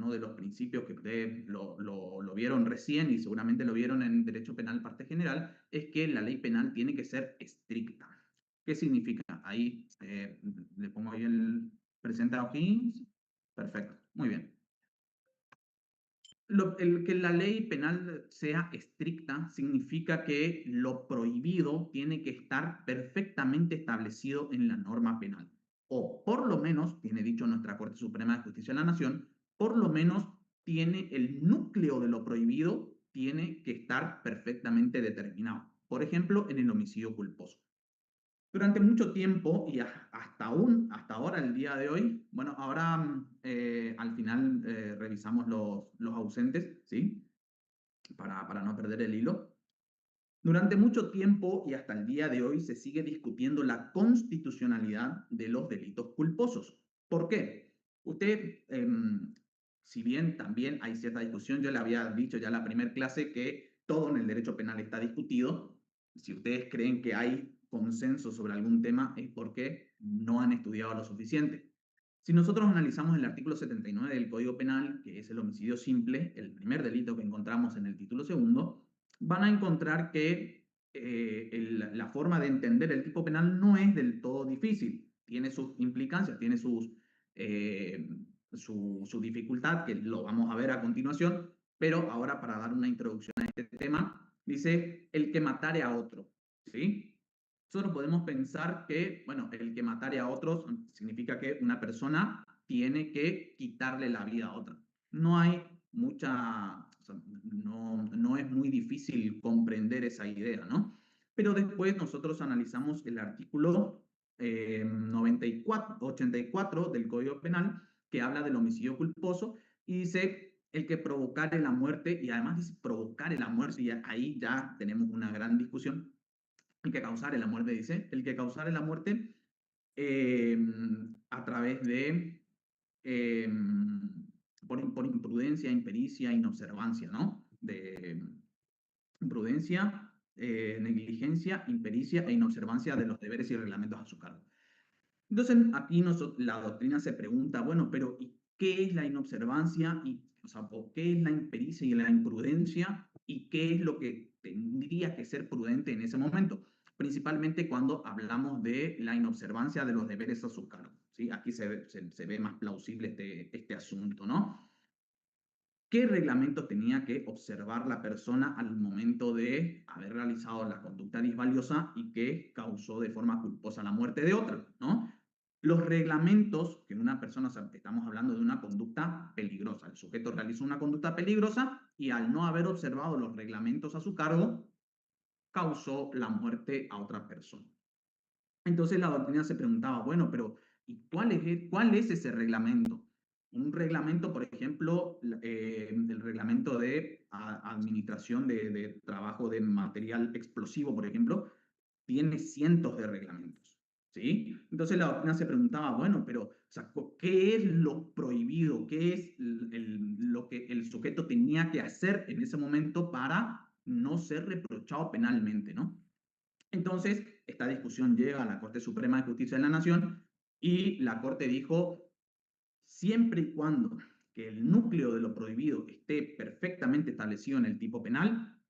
uno de los principios que ustedes lo vieron recién y seguramente lo vieron en Derecho Penal Parte General, es que la ley penal tiene que ser estricta. ¿Qué significa? Ahí le pongo ahí el presente O'Higgins. Perfecto, muy bien. El que la ley penal sea estricta significa que lo prohibido tiene que estar perfectamente establecido en la norma penal. O por lo menos, tiene dicho nuestra Corte Suprema de Justicia de la Nación, por lo menos tiene el núcleo de lo prohibido, tiene que estar perfectamente determinado. Por ejemplo, en el homicidio culposo. Durante mucho tiempo y hasta ahora, el día de hoy, bueno, ahora al final revisamos los ausentes, ¿sí? Para no perder el hilo. Durante mucho tiempo y hasta el día de hoy se sigue discutiendo la constitucionalidad de los delitos culposos. ¿Por qué? Usted, si bien también hay cierta discusión, yo le había dicho ya en la primera clase que todo en el derecho penal está discutido. Si ustedes creen que hay consenso sobre algún tema es porque no han estudiado lo suficiente. Si nosotros analizamos el artículo 79 del Código Penal, que es el homicidio simple, el primer delito que encontramos en el título segundo, van a encontrar que la forma de entender el tipo penal no es del todo difícil. Tiene sus implicancias, tiene su dificultad, que lo vamos a ver a continuación, pero ahora para dar una introducción a este tema, dice el que matare a otro, ¿sí? Nosotros podemos pensar que, bueno, el que matare a otros significa que una persona tiene que quitarle la vida a otra. No hay mucha, o sea, no es muy difícil comprender esa idea, ¿no? Pero después nosotros analizamos el artículo 84 del Código Penal, que habla del homicidio culposo, y dice el que provocare la muerte, y además dice provocare la muerte, y ahí ya tenemos una gran discusión. El que causare la muerte, dice, el que causare la muerte eh, a través de, eh, por imprudencia, impericia, inobservancia, ¿no? De imprudencia, negligencia, impericia e inobservancia de los deberes y reglamentos a su cargo. Entonces, aquí la doctrina se pregunta, bueno, pero ¿y qué es la inobservancia? O sea, ¿qué es la impericia y la imprudencia? ¿Y qué es lo que tendría que ser prudente en ese momento? Principalmente cuando hablamos de la inobservancia de los deberes a su cargo, ¿sí? Aquí se ve más plausible este asunto, ¿no? ¿Qué reglamento tenía que observar la persona al momento de haber realizado la conducta disvaliosa y que causó de forma culposa la muerte de otra, ¿no? Los reglamentos que una persona, o sea, estamos hablando de una conducta peligrosa. El sujeto realizó una conducta peligrosa y al no haber observado los reglamentos a su cargo, causó la muerte a otra persona. Entonces la doctrina se preguntaba, bueno, pero ¿y cuál es ese reglamento? Un reglamento, por ejemplo, el reglamento de administración de trabajo de material explosivo, por ejemplo, tiene cientos de reglamentos, ¿sí? Entonces la doctrina se preguntaba, bueno, pero, o sea, ¿qué es lo prohibido? ¿Qué es lo que el sujeto tenía que hacer en ese momento para no ser reprochado penalmente, ¿no? Entonces, esta discusión llega a la Corte Suprema de Justicia de la Nación y la Corte dijo, siempre y cuando que el núcleo de lo prohibido esté perfectamente establecido en el tipo penal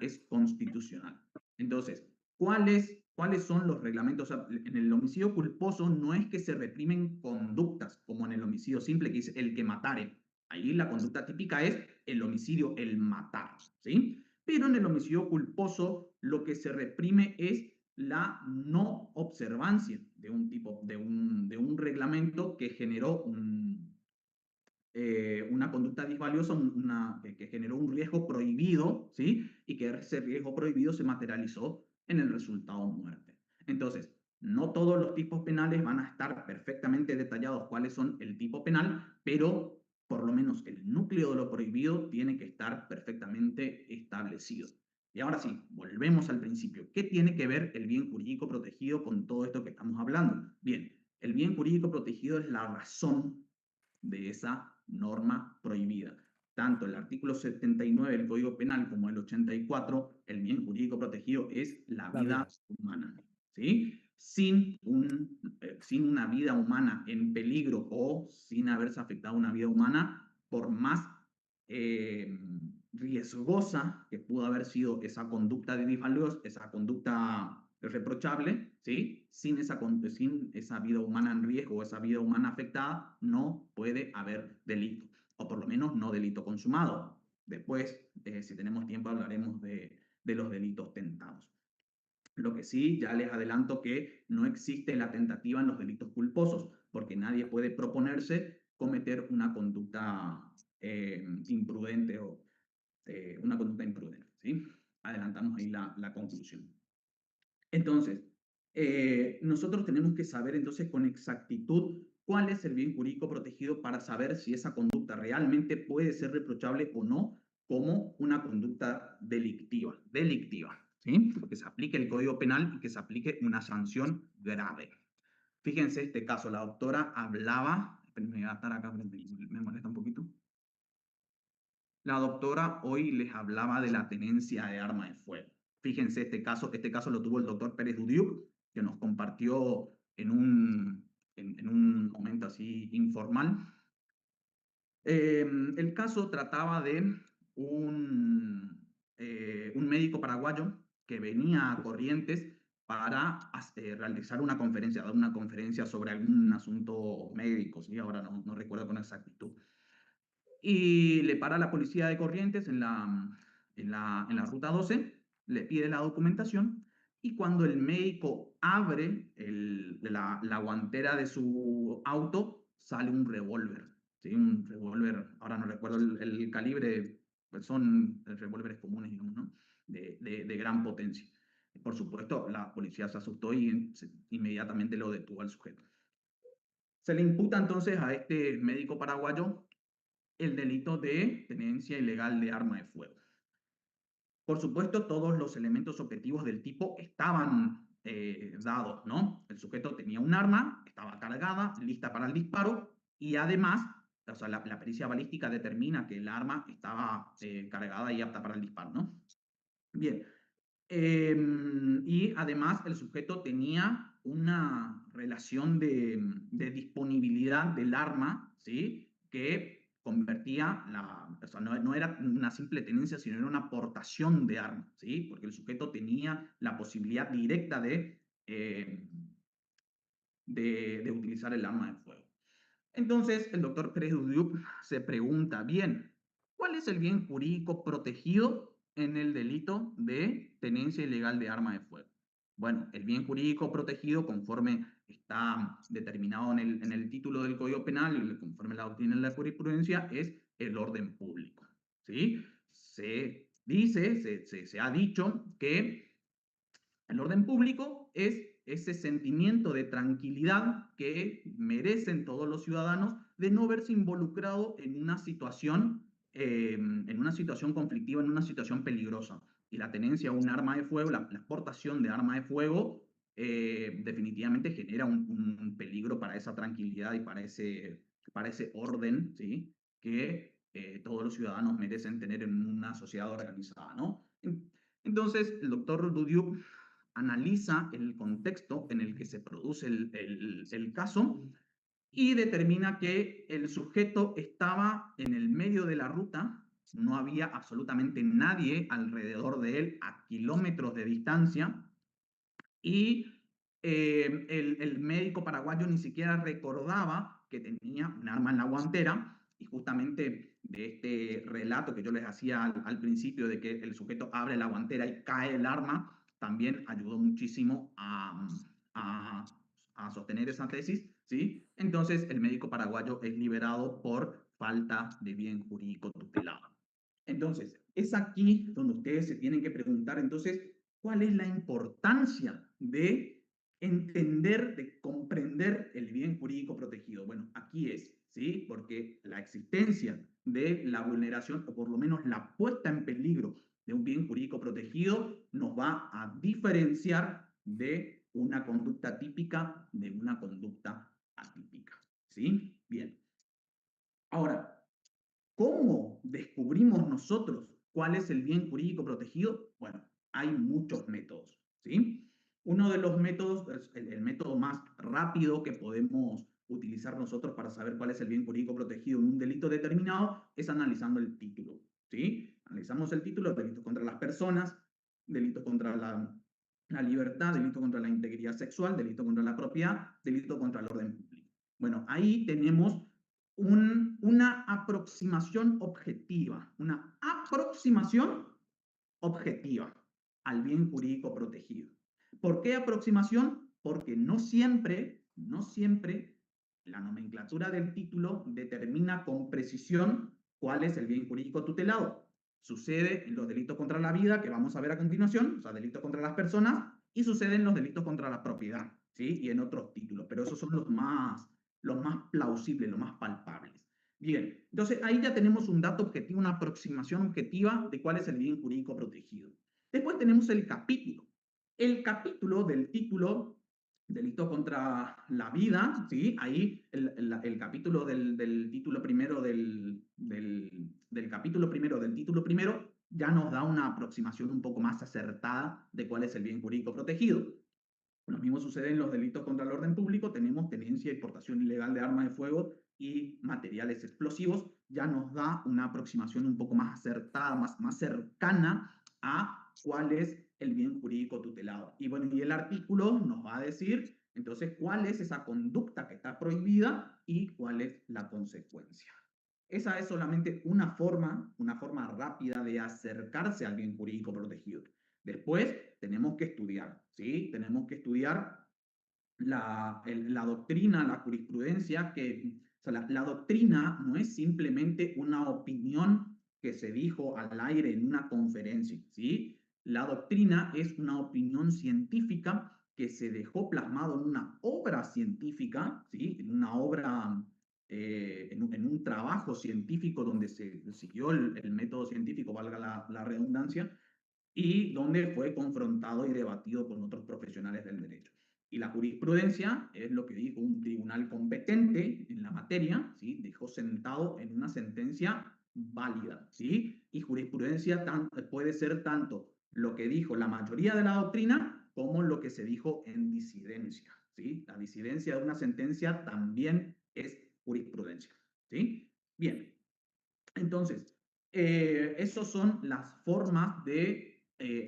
es constitucional. Entonces, ¿cuáles son los reglamentos? O sea, en el homicidio culposo no es que se reprimen conductas, como en el homicidio simple, que dice el que matare. Ahí la conducta típica es el homicidio, el matar, ¿sí? Pero en el homicidio culposo lo que se reprime es la no observancia de un reglamento que generó una conducta disvaliosa, que generó un riesgo prohibido, ¿sí? Y que ese riesgo prohibido se materializó en el resultado muerte. Entonces, no todos los tipos penales van a estar perfectamente detallados cuáles son el tipo penal, pero por lo menos el núcleo de lo prohibido tiene que estar perfectamente establecido. Y ahora sí, volvemos al principio. ¿Qué tiene que ver el bien jurídico protegido con todo esto que estamos hablando? Bien, el bien jurídico protegido es la razón de esa norma prohibida. Tanto el artículo 79 del Código Penal como el 84, el bien jurídico protegido es la vida humana, ¿sí? Sin una vida humana en peligro o sin haberse afectado una vida humana, por más eh, riesgosa que pudo haber sido esa conducta de disvaliosa, esa conducta reprochable, ¿sí? Sin esa vida humana en riesgo, esa vida humana afectada, no puede haber delito, o por lo menos no delito consumado. Después, si tenemos tiempo, hablaremos de los delitos tentados. Lo que sí, ya les adelanto que no existe la tentativa en los delitos culposos, porque nadie puede proponerse cometer una conducta imprudente o una conducta imprudente, ¿sí? Adelantamos ahí la conclusión. Entonces, nosotros tenemos que saber entonces con exactitud cuál es el bien jurídico protegido para saber si esa conducta realmente puede ser reprochable o no como una conducta delictiva, ¿sí? Que se aplique el Código Penal y que se aplique una sanción grave. Fíjense este caso, la doctora hablaba, me voy a estar acá, me molesta un poquito. La doctora hoy les hablaba de la tenencia de arma de fuego. Fíjense este caso lo tuvo el doctor Pérez Dudiuk, que nos compartió en un momento así informal. El caso trataba de un médico paraguayo que venía a Corrientes para realizar una conferencia, dar una conferencia sobre algún asunto médico, ¿sí? Ahora no recuerdo con exactitud. Y le para la policía de Corrientes en la ruta 12, le pide la documentación y cuando el médico abre la guantera de su auto, sale un revólver, ¿sí? Un revólver, ahora no recuerdo el calibre, pues son revólveres comunes, digamos, ¿no? De gran potencia. Por supuesto, la policía se asustó y inmediatamente lo detuvo al sujeto. Se le imputa entonces a este médico paraguayo el delito de tenencia ilegal de arma de fuego. Por supuesto, todos los elementos objetivos del tipo estaban dados, ¿no? El sujeto tenía un arma, estaba cargada, lista para el disparo, y además, o sea, la pericia balística determina que el arma estaba cargada y apta para el disparo, ¿no? Bien. Y además el sujeto tenía una relación de disponibilidad del arma, ¿sí? Que convertía o sea, no era una simple tenencia, sino era una aportación de arma, ¿sí? Porque el sujeto tenía la posibilidad directa de utilizar el arma de fuego. Entonces, el doctor Pérez Dudiuk se pregunta, bien, ¿cuál es el bien jurídico protegido en el delito de tenencia ilegal de arma de fuego? Bueno, el bien jurídico protegido, conforme está determinado en el título del Código Penal y conforme la doctrina de la jurisprudencia, es el orden público, ¿sí? Se dice, se ha dicho que el orden público es ese sentimiento de tranquilidad que merecen todos los ciudadanos de no verse involucrado en una situación conflictiva, en una situación peligrosa. Y la tenencia de un arma de fuego, la exportación de arma de fuego, definitivamente genera un peligro para esa tranquilidad y para ese orden, ¿sí? Que todos los ciudadanos merecen tener en una sociedad organizada, ¿no? Entonces, el doctor Dudiuk analiza el contexto en el que se produce el caso y determina que el sujeto estaba en el medio de la ruta, no había absolutamente nadie alrededor de él a kilómetros de distancia y el médico paraguayo ni siquiera recordaba que tenía un arma en la guantera y justamente de este relato que yo les hacía al principio de que el sujeto abre la guantera y cae el arma, también ayudó muchísimo a sostener esa tesis, ¿sí? Entonces el médico paraguayo es liberado por falta de bien jurídico tutelado. Entonces, es aquí donde ustedes se tienen que preguntar, entonces, ¿cuál es la importancia de entender, de comprender el bien jurídico protegido? Bueno, aquí es, ¿sí? Porque la existencia de la vulneración, o por lo menos la puesta en peligro de un bien jurídico protegido, nos va a diferenciar de una conducta típica de una conducta atípica, ¿sí? Bien. Ahora, ¿cómo descubrimos nosotros cuál es el bien jurídico protegido? Bueno, hay muchos métodos, ¿sí? Uno de los métodos, el método más rápido que podemos utilizar nosotros para saber cuál es el bien jurídico protegido en un delito determinado es analizando el título, ¿sí? Analizamos el título, delitos contra las personas, delitos contra la libertad, delito contra la integridad sexual, delito contra la propiedad, delito contra el orden público. Bueno, ahí tenemos una aproximación objetiva, al bien jurídico protegido. ¿Por qué aproximación? Porque no siempre la nomenclatura del título determina con precisión cuál es el bien jurídico tutelado. Sucede en los delitos contra la vida, que vamos a ver a continuación, o sea, delitos contra las personas, y sucede en los delitos contra la propiedad, ¿sí? Y en otros títulos, pero esos son los más plausibles, los más palpables. Bien, entonces ahí ya tenemos un dato objetivo, una aproximación objetiva de cuál es el bien jurídico protegido. Después tenemos el capítulo. El capítulo del título delito contra la vida, ¿sí? Ahí el capítulo del título primero del capítulo primero del título primero ya nos da una aproximación un poco más acertada de cuál es el bien jurídico protegido. Lo mismo sucede en los delitos contra el orden público, tenemos tenencia y portación ilegal de armas de fuego y materiales explosivos, ya nos da una aproximación un poco más acertada, más cercana a cuál es el bien jurídico tutelado. Y bueno, y el artículo nos va a decir entonces cuál es esa conducta que está prohibida y cuál es la consecuencia. Esa es solamente una forma rápida de acercarse al bien jurídico protegido. Después tenemos que estudiar, ¿sí? Tenemos que estudiar la doctrina, la jurisprudencia, o sea, la doctrina no es simplemente una opinión que se dijo al aire en una conferencia, ¿sí? La doctrina es una opinión científica que se dejó plasmado en una obra científica, ¿sí? En una obra, en un trabajo científico donde se siguió el método científico, valga la redundancia, y donde fue confrontado y debatido con otros profesionales del derecho. Y la jurisprudencia es lo que dijo un tribunal competente en la materia, ¿sí? Dejó sentado en una sentencia válida, ¿sí? Y jurisprudencia puede ser tanto lo que dijo la mayoría de la doctrina como lo que se dijo en disidencia, ¿sí? La disidencia de una sentencia también es jurisprudencia, ¿sí? Bien, entonces, esas son las formas de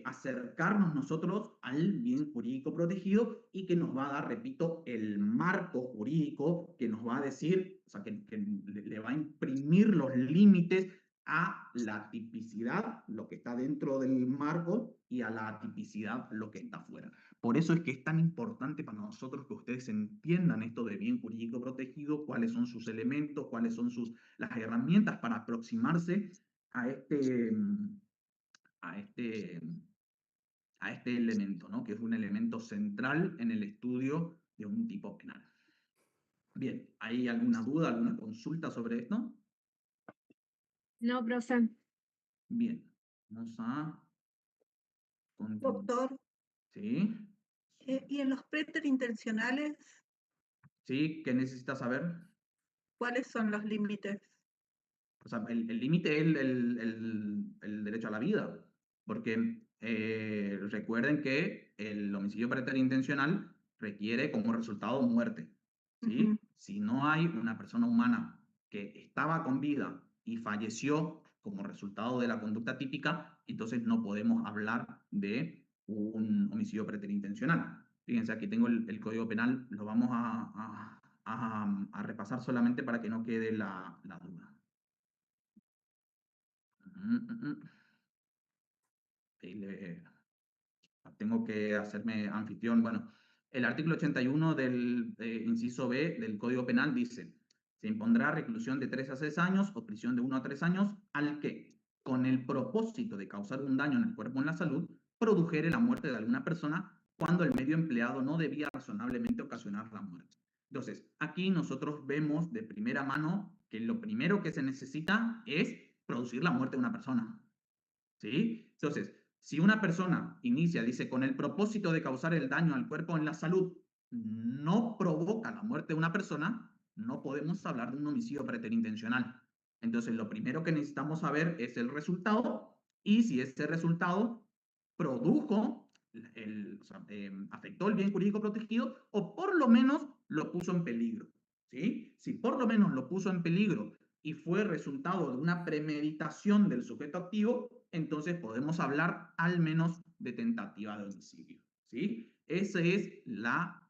acercarnos nosotros al bien jurídico protegido y que nos va a dar, repito, el marco jurídico que nos va a decir, o sea, que le va a imprimir los límites a la tipicidad, lo que está dentro del marco, y a la atipicidad, lo que está fuera. Por eso es que es tan importante para nosotros que ustedes entiendan esto de bien jurídico protegido, cuáles son sus elementos, cuáles son las herramientas para aproximarse a este, a este, a este elemento, ¿no? Que es un elemento central en el estudio de un tipo penal. Bien, ¿hay alguna duda, alguna consulta sobre esto? No, profe. Bien, vamos a continuar. Doctor, ¿Sí? ¿y en los preterintencionales ¿Sí? ¿Qué necesitas saber? cuáles son los límites? O sea, el límite es el derecho a la vida, porque recuerden que el homicidio preterintencional requiere como resultado muerte, Ujú. ¿sí? Si no hay una persona humana que estaba con vida y falleció como resultado de la conducta típica, entonces no podemos hablar de un homicidio preterintencional. Fíjense, aquí tengo el Código Penal, lo vamos a repasar solamente para que no quede la duda. Tengo que hacerme anfitrión. Bueno, el artículo 81 del inciso B del Código Penal dice, se impondrá reclusión de 3 a 6 años o prisión de 1 a 3 años al que, con el propósito de causar un daño en el cuerpo o en la salud, produjere la muerte de alguna persona cuando el medio empleado no debía razonablemente ocasionar la muerte. Entonces, aquí nosotros vemos de primera mano que lo primero que se necesita es producir la muerte de una persona. ¿Sí? Entonces, si una persona inicia, dice, con el propósito de causar el daño al cuerpo o en la salud, no provoca la muerte de una persona, no podemos hablar de un homicidio preterintencional. Entonces, lo primero que necesitamos saber es el resultado y si ese resultado produjo, o sea, afectó el bien jurídico protegido o por lo menos lo puso en peligro. ¿sí? Si por lo menos lo puso en peligro y fue resultado de una premeditación del sujeto activo, entonces podemos hablar al menos de tentativa de homicidio, ¿sí? Esa es la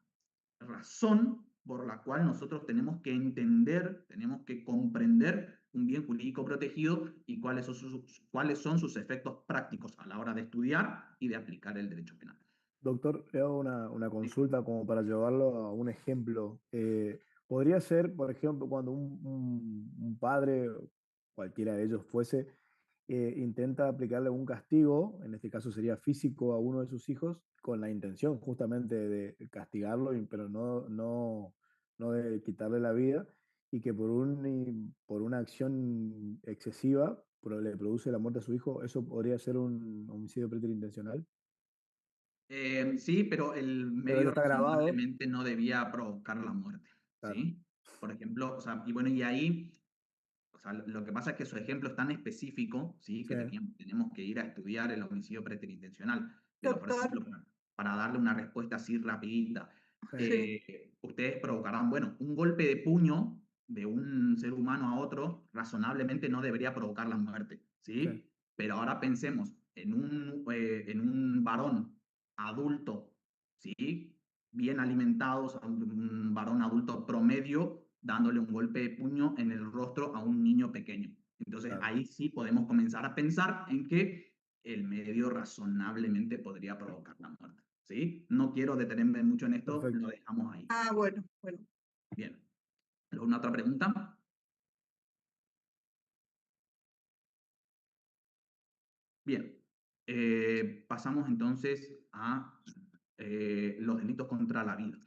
razón por la cual nosotros tenemos que entender, tenemos que comprender un bien jurídico protegido y cuáles son sus efectos prácticos a la hora de estudiar y de aplicar el derecho penal. Doctor, le hago una Sí. consulta como para llevarlo a un ejemplo. ¿Podría ser, por ejemplo, cuando un padre, cualquiera de ellos fuese, intenta aplicarle un castigo, en este caso sería físico, a uno de sus hijos, con la intención justamente de castigarlo, pero no de quitarle la vida, y que por una acción excesiva le produce la muerte a su hijo? ¿Eso podría ser un homicidio preterintencional? Sí, pero el Pero ya medio está grabado. razonablemente no debía provocar la muerte, Claro, ¿sí? Por ejemplo, o sea, y bueno, y ahí, o sea, lo que pasa es que su ejemplo es tan específico, ¿sí? sí, Que tenemos que ir a estudiar el homicidio preterintencional. Pero, por Doctor, ejemplo, para darle una respuesta así rapidita, sí, sí, ustedes provocarán, bueno, un golpe de puño de un ser humano a otro razonablemente no debería provocar la muerte, sí, ¿sí? Pero ahora pensemos en un varón adulto, ¿sí? Bien alimentados, a un varón adulto promedio, dándole un golpe de puño en el rostro a un niño pequeño. Entonces claro. ahí sí podemos comenzar a pensar en que el medio razonablemente podría provocar la muerte, ¿sí? No quiero detenerme mucho en esto, Perfecto. lo dejamos ahí. bueno, bueno. Bien. ¿Alguna otra pregunta? Bien. Pasamos entonces a los delitos contra la vida.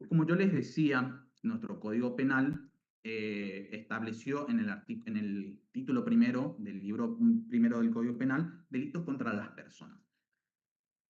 Como yo les decía, nuestro Código Penal estableció en el título primero del libro primero del Código Penal delitos contra las personas.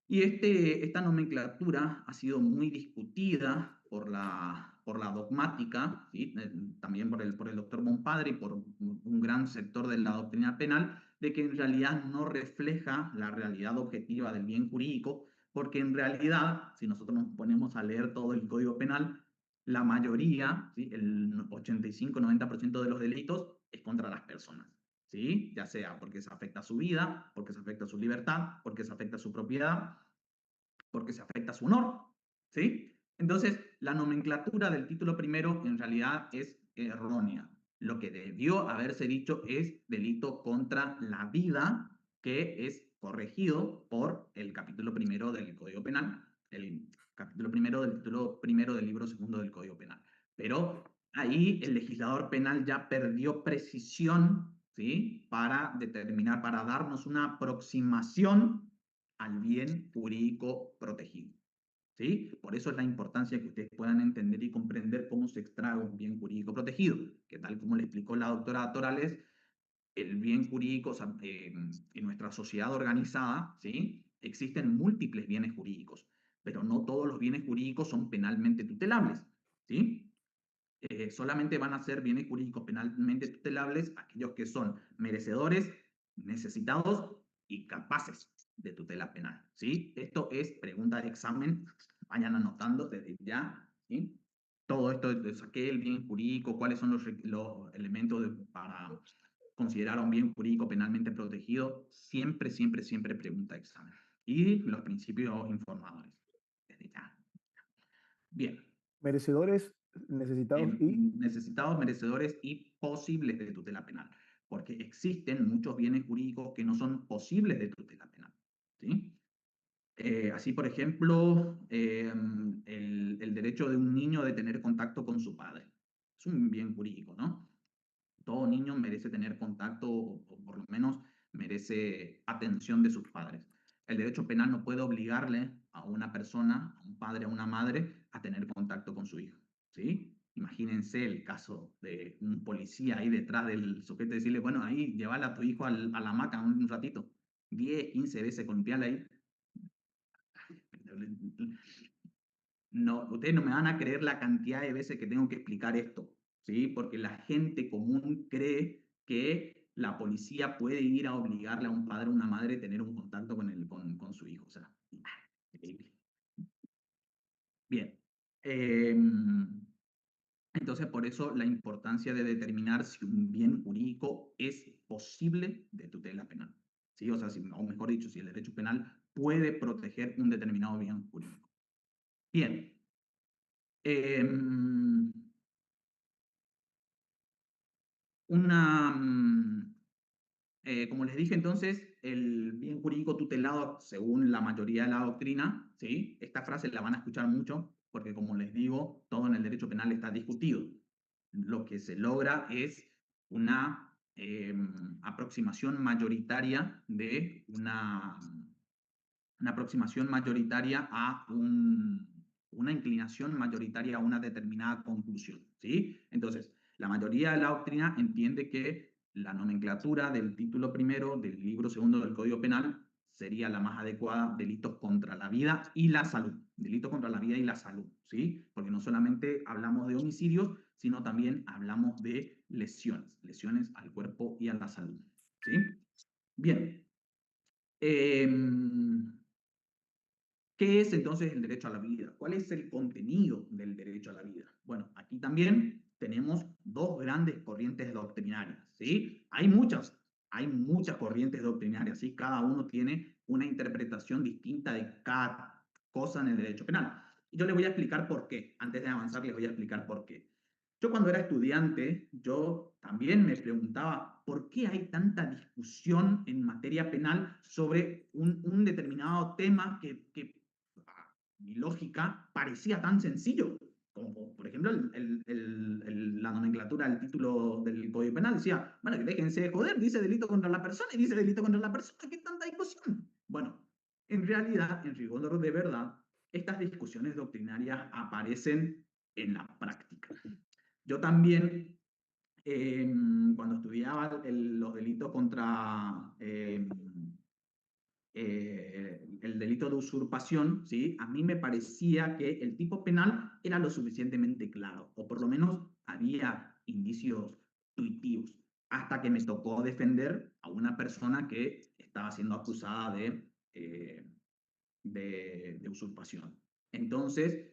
Y esta nomenclatura ha sido muy discutida por la dogmática, ¿sí? También por el doctor Bonpadre y por un gran sector de la doctrina penal, de que en realidad no refleja la realidad objetiva del bien jurídico, porque en realidad, si nosotros nos ponemos a leer todo el Código Penal, la mayoría, ¿sí? El 85-90% de los delitos es contra las personas. ¿Sí? Ya sea porque se afecta a su vida, porque se afecta a su libertad, porque se afecta a su propiedad, porque se afecta a su honor, ¿sí? Entonces, la nomenclatura del título primero en realidad es errónea. Lo que debió haberse dicho es delito contra la vida, que es corregido por el capítulo primero del Código Penal, el capítulo primero del título primero del libro segundo del Código Penal. Pero ahí el legislador penal ya perdió precisión, ¿sí? Para determinar, para darnos una aproximación al bien jurídico protegido, ¿sí? Por eso es la importancia que ustedes puedan entender y comprender cómo se extrae un bien jurídico protegido, que tal como le explicó la doctora Torales, el bien jurídico, o sea, en nuestra sociedad organizada, ¿sí? Existen múltiples bienes jurídicos, pero no todos los bienes jurídicos son penalmente tutelables, ¿sí? Solamente van a ser bienes jurídicos penalmente tutelables aquellos que son merecedores, necesitados y capaces de tutela penal, ¿sí? Esto es pregunta de examen, vayan anotando desde ya, ¿sí? Todo esto, saqué el bien jurídico, cuáles son los elementos para considerar a un bien jurídico penalmente protegido, siempre, siempre, siempre pregunta de examen. Y los principios informadores, desde ya. Bien. Merecedores, necesitados y... Necesitados, merecedores y posibles de tutela penal, porque existen muchos bienes jurídicos que no son posibles de tutela penal, ¿sí? Así, por ejemplo, el derecho de un niño de tener contacto con su padre. Es un bien jurídico, ¿no? Todo niño merece tener contacto o por lo menos merece atención de sus padres. El derecho penal no puede obligarle a una persona, a un padre, a una madre, a tener contacto con su hijo, ¿sí? Imagínense el caso de un policía ahí detrás del sujeto y decirle, bueno, ahí, llévala a tu hijo a la hamaca un ratito, 10, 15 veces golpearle ahí. No, ustedes no me van a creer la cantidad de veces que tengo que explicar esto, ¿sí? Porque la gente común cree que la policía puede ir a obligarle a un padre o una madre a tener un contacto con su hijo. O sea, increíble. Bien. Entonces, Entonces, por eso la importancia de determinar si un bien jurídico es posible de tutela penal. ¿Sí? O sea, o mejor dicho, si el derecho penal puede proteger un determinado bien jurídico. Bien. Como les dije entonces, el bien jurídico tutelado, según la mayoría de la doctrina, ¿sí? Esta frase la van a escuchar mucho, porque como les digo, todo en el derecho penal está discutido. Lo que se logra es una aproximación mayoritaria de una aproximación mayoritaria a una inclinación mayoritaria a una determinada conclusión, ¿sí? Entonces, la mayoría de la doctrina entiende que la nomenclatura del título primero del libro segundo del Código Penal sería la más adecuada: delitos contra la vida y la salud. Delitos contra la vida y la salud, ¿sí? Porque no solamente hablamos de homicidios, sino también hablamos de lesiones, lesiones al cuerpo y a la salud, ¿sí? Bien. ¿Qué es entonces el derecho a la vida? ¿Cuál es el contenido del derecho a la vida? Bueno, aquí también tenemos dos grandes corrientes doctrinarias, ¿sí? Hay muchas corrientes doctrinarias, ¿sí? Cada uno tiene una interpretación distinta de cada cosa en el derecho penal. Y yo les voy a explicar por qué. Antes de avanzar, les voy a explicar por qué. Yo cuando era estudiante, yo también me preguntaba por qué hay tanta discusión en materia penal sobre un determinado tema que mi lógica parecía tan sencillo, como por ejemplo la nomenclatura del título del Código Penal decía, bueno, que déjense de joder, dice delito contra la persona y dice delito contra la persona, ¿qué tanta discusión? Bueno, en realidad, en rigor de verdad, estas discusiones doctrinarias aparecen en la práctica. Yo también, cuando estudiaba los delitos contra el delito de usurpación, ¿sí? A mí me parecía que el tipo penal era lo suficientemente claro, o por lo menos había indicios intuitivos, hasta que me tocó defender a una persona que estaba siendo acusada de usurpación. Entonces,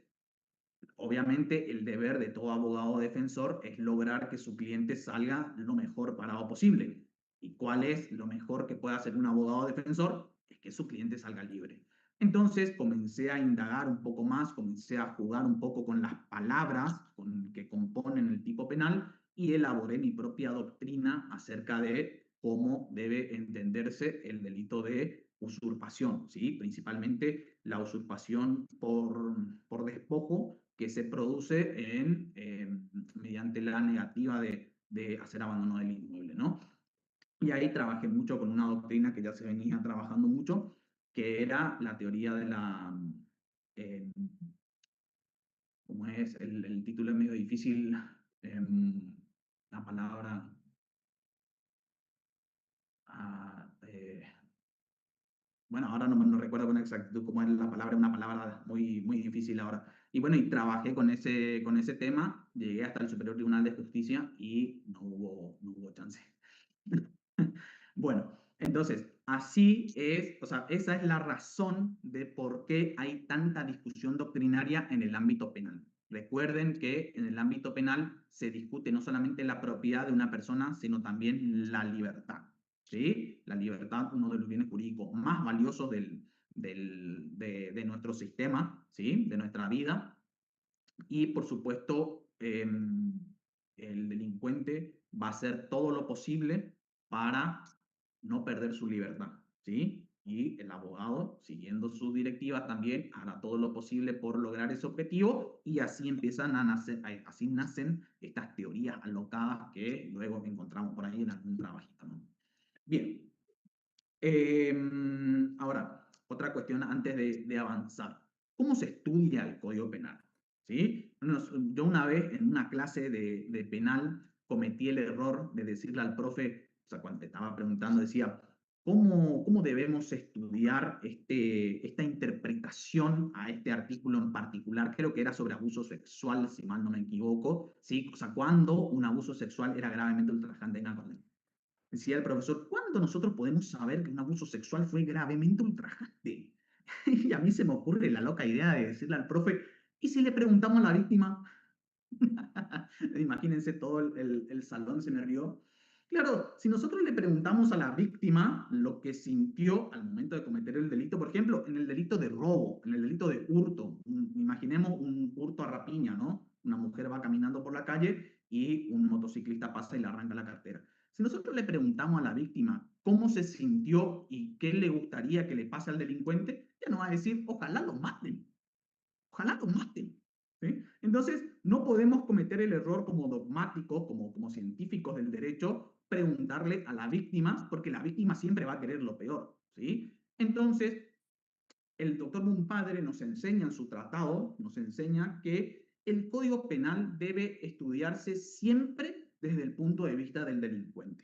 obviamente, el deber de todo abogado defensor es lograr que su cliente salga lo mejor parado posible. ¿Y cuál es lo mejor que puede hacer un abogado defensor? Es que su cliente salga libre. Entonces comencé a indagar un poco más, comencé a jugar un poco con las palabras que componen el tipo penal y elaboré mi propia doctrina acerca de cómo debe entenderse el delito de usurpación, ¿sí? Principalmente la usurpación por despojo que se produce mediante la negativa de hacer abandono del inmueble, ¿no? Y ahí trabajé mucho con una doctrina que ya se venía trabajando mucho, que era la teoría de eh, ¿cómo es? El título es medio difícil, la palabra, ah, bueno, ahora no recuerdo con exactitud cómo es la palabra, una palabra muy, muy difícil ahora. Y bueno, y trabajé con ese tema, llegué hasta el Superior Tribunal de Justicia y no hubo chance. Bueno, entonces, así es, o sea, esa es la razón de por qué hay tanta discusión doctrinaria en el ámbito penal. Recuerden que en el ámbito penal se discute no solamente la propiedad de una persona, sino también la libertad, ¿sí? La libertad, uno de los bienes jurídicos más valiosos de nuestro sistema, ¿sí? De nuestra vida. Y por supuesto, el delincuente va a hacer todo lo posible para no perder su libertad, ¿sí? Y el abogado, siguiendo sus directivas, también hará todo lo posible por lograr ese objetivo y así empiezan a nacer, así nacen estas teorías alocadas que luego encontramos por ahí en algún trabajito, ¿no? Bien. Ahora, otra cuestión antes de avanzar. ¿Cómo se estudia el Código Penal? ¿Sí? Yo una vez en una clase de penal cometí el error de decirle al profe, o sea, cuando te estaba preguntando, decía, ¿cómo debemos estudiar esta interpretación a este artículo en particular? Creo que era sobre abuso sexual, si mal no me equivoco, ¿sí? O sea, cuando un abuso sexual era gravemente ultrajante en la condena. Decía el profesor, ¿cuándo nosotros podemos saber que un abuso sexual fue gravemente ultrajante? Y a mí se me ocurre la loca idea de decirle al profe, ¿y si le preguntamos a la víctima Imagínense todo el salón se me rió. Claro, si nosotros le preguntamos a la víctima lo que sintió al momento de cometer el delito, por ejemplo, en el delito de robo, en el delito de hurto, imaginemos un hurto a rapiña, ¿no? Una mujer va caminando por la calle y un motociclista pasa y le arranca la cartera. Si nosotros le preguntamos a la víctima cómo se sintió y qué le gustaría que le pase al delincuente, ella nos va a decir, ojalá lo maten. Ojalá lo maten. ¿Sí? Entonces, no podemos cometer el error como dogmáticos, como científicos del derecho, preguntarle a la víctima, porque la víctima siempre va a querer lo peor. ¿Sí? Entonces, el doctor Mumpadre nos enseña en su tratado, nos enseña que el Código Penal debe estudiarse siempre desde el punto de vista del delincuente.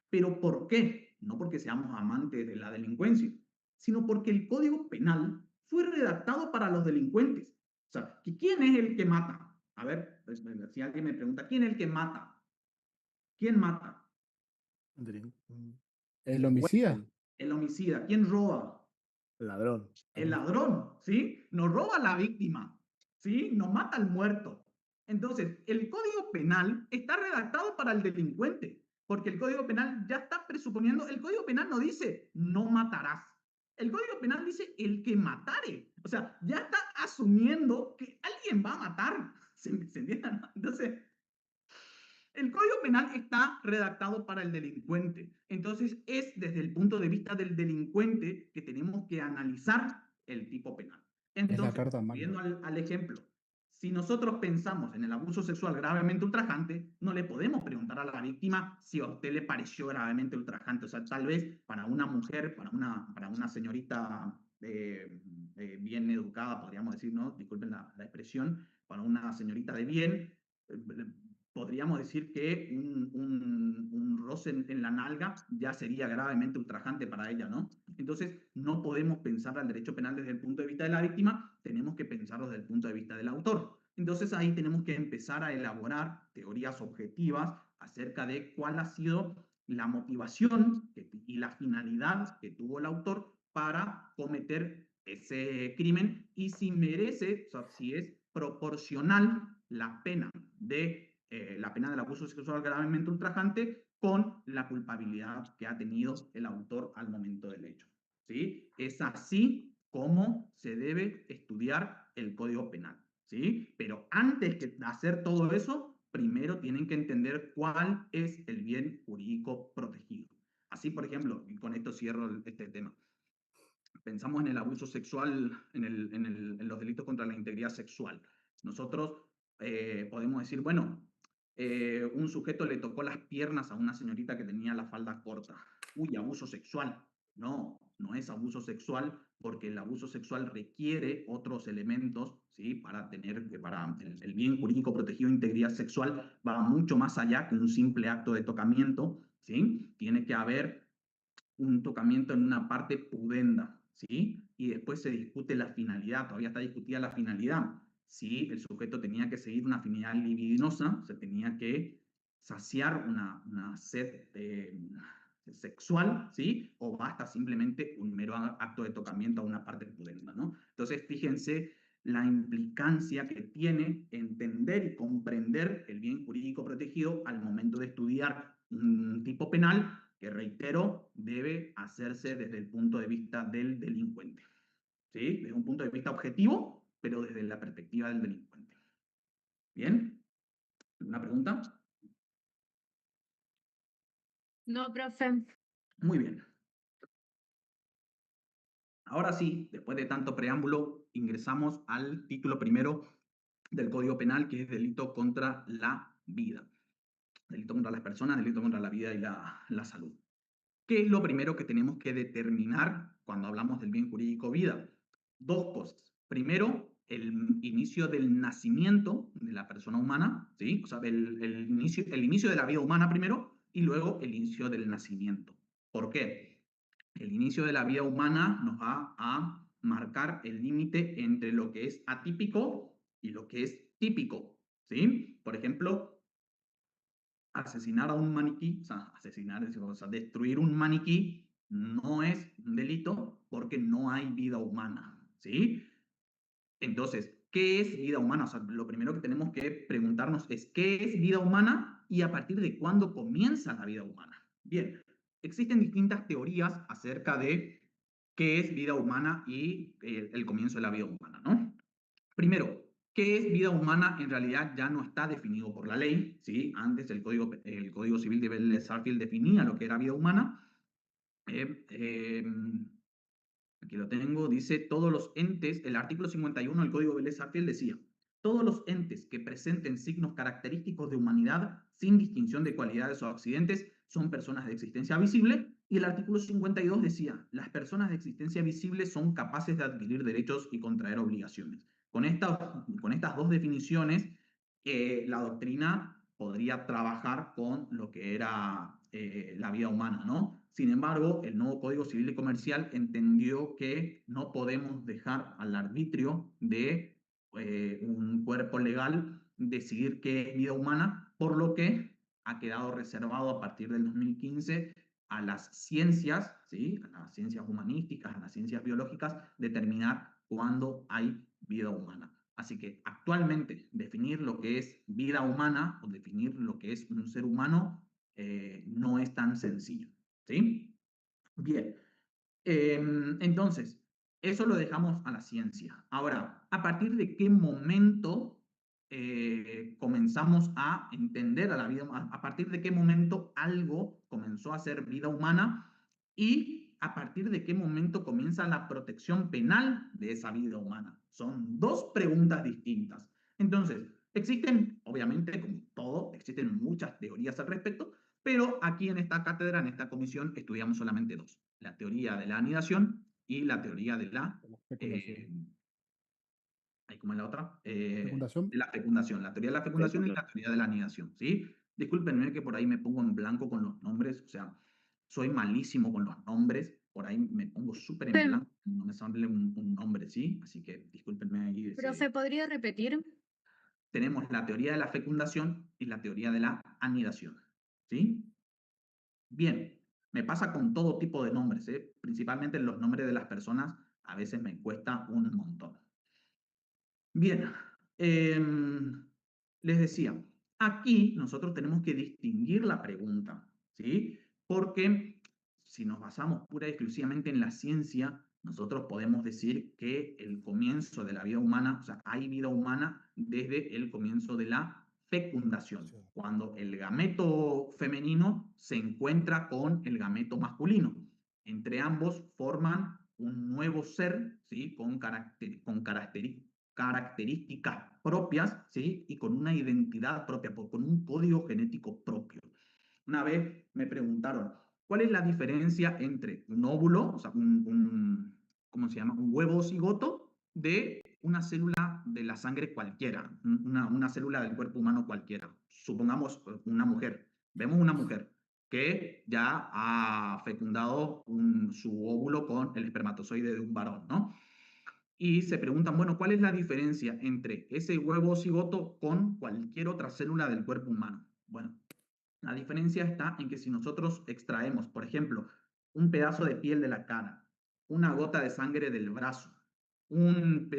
¿Pero por qué? No porque seamos amantes de la delincuencia, sino porque el Código Penal fue redactado para los delincuentes. O sea, ¿quién es el que mata? A ver, si alguien me pregunta, ¿quién es el que mata? ¿Quién mata? El homicida. El homicida. ¿Quién roba? El ladrón. El ladrón, ¿sí? Nos roba a la víctima, ¿sí? Nos mata al muerto. Entonces, el Código Penal está redactado para el delincuente, porque el Código Penal ya está presuponiendo, el Código Penal no dice no matarás. El Código Penal dice el que matare. O sea, ya está asumiendo que alguien va a matar. ¿Se entiende? Entonces, el Código Penal está redactado para el delincuente. Entonces, es desde el punto de vista del delincuente que tenemos que analizar el tipo penal. Es la Entonces, carta magna. viendo al ejemplo, si nosotros pensamos en el abuso sexual gravemente ultrajante, no le podemos preguntar a la víctima si a usted le pareció gravemente ultrajante. O sea, tal vez para una mujer, para una señorita bien educada, podríamos decir, ¿no? Disculpen la expresión, para una señorita de bien, podríamos decir que un roce en la nalga ya sería gravemente ultrajante para ella, ¿no? Entonces, no podemos pensar al derecho penal desde el punto de vista de la víctima, tenemos que pensarlo desde el punto de vista del autor. Entonces, ahí tenemos que empezar a elaborar teorías objetivas acerca de cuál ha sido la motivación y la finalidad que tuvo el autor para cometer ese crimen y si merece, o sea, si es proporcional la pena la pena del abuso sexual gravemente ultrajante con la culpabilidad que ha tenido el autor al momento del hecho. ¿Sí? Es así como se debe estudiar el Código Penal. ¿Sí? Pero antes de hacer todo eso, primero tienen que entender cuál es el bien jurídico protegido. Así, por ejemplo, y con esto cierro este tema. Pensamos en el abuso sexual, en los delitos contra la integridad sexual. Nosotros podemos decir, bueno, un sujeto le tocó las piernas a una señorita que tenía la falda corta. Uy, abuso sexual. No, no es abuso sexual porque el abuso sexual requiere otros elementos, ¿sí? Para el bien jurídico protegido de integridad sexual va mucho más allá que un simple acto de tocamiento, ¿sí? Tiene que haber un tocamiento en una parte pudenda, ¿sí? Y después se discute la finalidad, todavía está discutida la finalidad. Si el sujeto tenía que seguir una finalidad libidinosa, se tenía que saciar una sed sexual, ¿sí? O basta simplemente un mero acto de tocamiento a una parte pudenda, ¿no? Entonces, fíjense la implicancia que tiene entender y comprender el bien jurídico protegido al momento de estudiar un tipo penal que, reitero, debe hacerse desde el punto de vista del delincuente. ¿Sí? Desde un punto de vista objetivo, pero desde la perspectiva del delincuente. ¿Bien? ¿Alguna pregunta? No, profe. Muy bien. Ahora sí, después de tanto preámbulo, ingresamos al título primero del Código Penal, que es delito contra la vida. Delito contra las personas, delito contra la vida y la salud. ¿Qué es lo primero que tenemos que determinar cuando hablamos del bien jurídico vida? Dos cosas. Primero, el inicio del nacimiento de la persona humana, ¿sí? O sea, el inicio de la vida humana primero y luego el inicio del nacimiento. ¿Por qué? El inicio de la vida humana nos va a marcar el límite entre lo que es atípico y lo que es típico, ¿sí? Por ejemplo, asesinar a un maniquí, o sea, destruir un maniquí no es un delito porque no hay vida humana, ¿sí? Entonces, ¿qué es vida humana? O sea, lo primero que tenemos que preguntarnos es, ¿qué es vida humana y a partir de cuándo comienza la vida humana? Bien, existen distintas teorías acerca de qué es vida humana y el comienzo de la vida humana, ¿no? Primero, ¿qué es vida humana? En realidad ya no está definido por la ley, ¿sí? Antes el Código Civil de Belle-Sarfield definía lo que era vida humana. Eh, eh, Aquí lo tengo, dice, todos los entes, el artículo 51 del Código Vélez-Sarfield decía, todos los entes que presenten signos característicos de humanidad, sin distinción de cualidades o accidentes, son personas de existencia visible, y el artículo 52 decía, las personas de existencia visible son capaces de adquirir derechos y contraer obligaciones. Con estas dos definiciones, la doctrina podría trabajar con lo que era la vida humana, ¿no? Sin embargo, el nuevo Código Civil y Comercial entendió que no podemos dejar al arbitrio de un cuerpo legal decidir qué es vida humana, por lo que ha quedado reservado a partir del 2015 a las ciencias, ¿sí? A las ciencias humanísticas, a las ciencias biológicas, determinar cuándo hay vida humana. Así que actualmente definir lo que es vida humana o definir lo que es un ser humano no es tan sencillo, ¿sí? Bien, entonces, eso lo dejamos a la ciencia. Ahora, ¿a partir de qué momento comenzamos a entender a la vida humana? ¿A partir de qué momento algo comenzó a ser vida humana? Y a partir de qué momento comienza la protección penal de esa vida humana. Son dos preguntas distintas. Entonces, existen, obviamente, como todo, existen muchas teorías al respecto, pero aquí en esta cátedra, en esta comisión, estudiamos solamente dos: la teoría de la anidación y la teoría de la... ¿cómo es la otra? Fecundación. De la fecundación. La teoría de la fecundación y la teoría de la anidación, ¿sí? Discúlpenme que por ahí me pongo en blanco con los nombres, o sea, soy malísimo con los nombres, por ahí me pongo súper en blanco, no me sale un nombre, ¿sí? Así que discúlpenme ahí. Profe, ¿podría repetir? Tenemos la teoría de la fecundación y la teoría de la anidación, ¿sí? Bien, me pasa con todo tipo de nombres, ¿eh? Principalmente los nombres de las personas, a veces me cuesta un montón. Bien, les decía, aquí nosotros tenemos que distinguir la pregunta, ¿sí? Porque si nos basamos pura y exclusivamente en la ciencia, nosotros podemos decir que el comienzo de la vida humana, o sea, hay vida humana desde el comienzo de la fecundación, cuando el gameto femenino se encuentra con el gameto masculino. Entre ambos forman un nuevo ser, ¿sí? Con características propias, ¿sí? Y con una identidad propia, con un código genético propio. Una vez me preguntaron, ¿cuál es la diferencia entre un óvulo, o sea, ¿cómo se llama? Un huevo cigoto de una célula de la sangre cualquiera, una célula del cuerpo humano cualquiera? Supongamos una mujer. Vemos una mujer que ya ha fecundado su óvulo con el espermatozoide de un varón, ¿no? Y se preguntan, bueno, ¿cuál es la diferencia entre ese huevo cigoto con cualquier otra célula del cuerpo humano? Bueno, la diferencia está en que si nosotros extraemos, por ejemplo, un pedazo de piel de la cara, una gota de sangre del brazo, un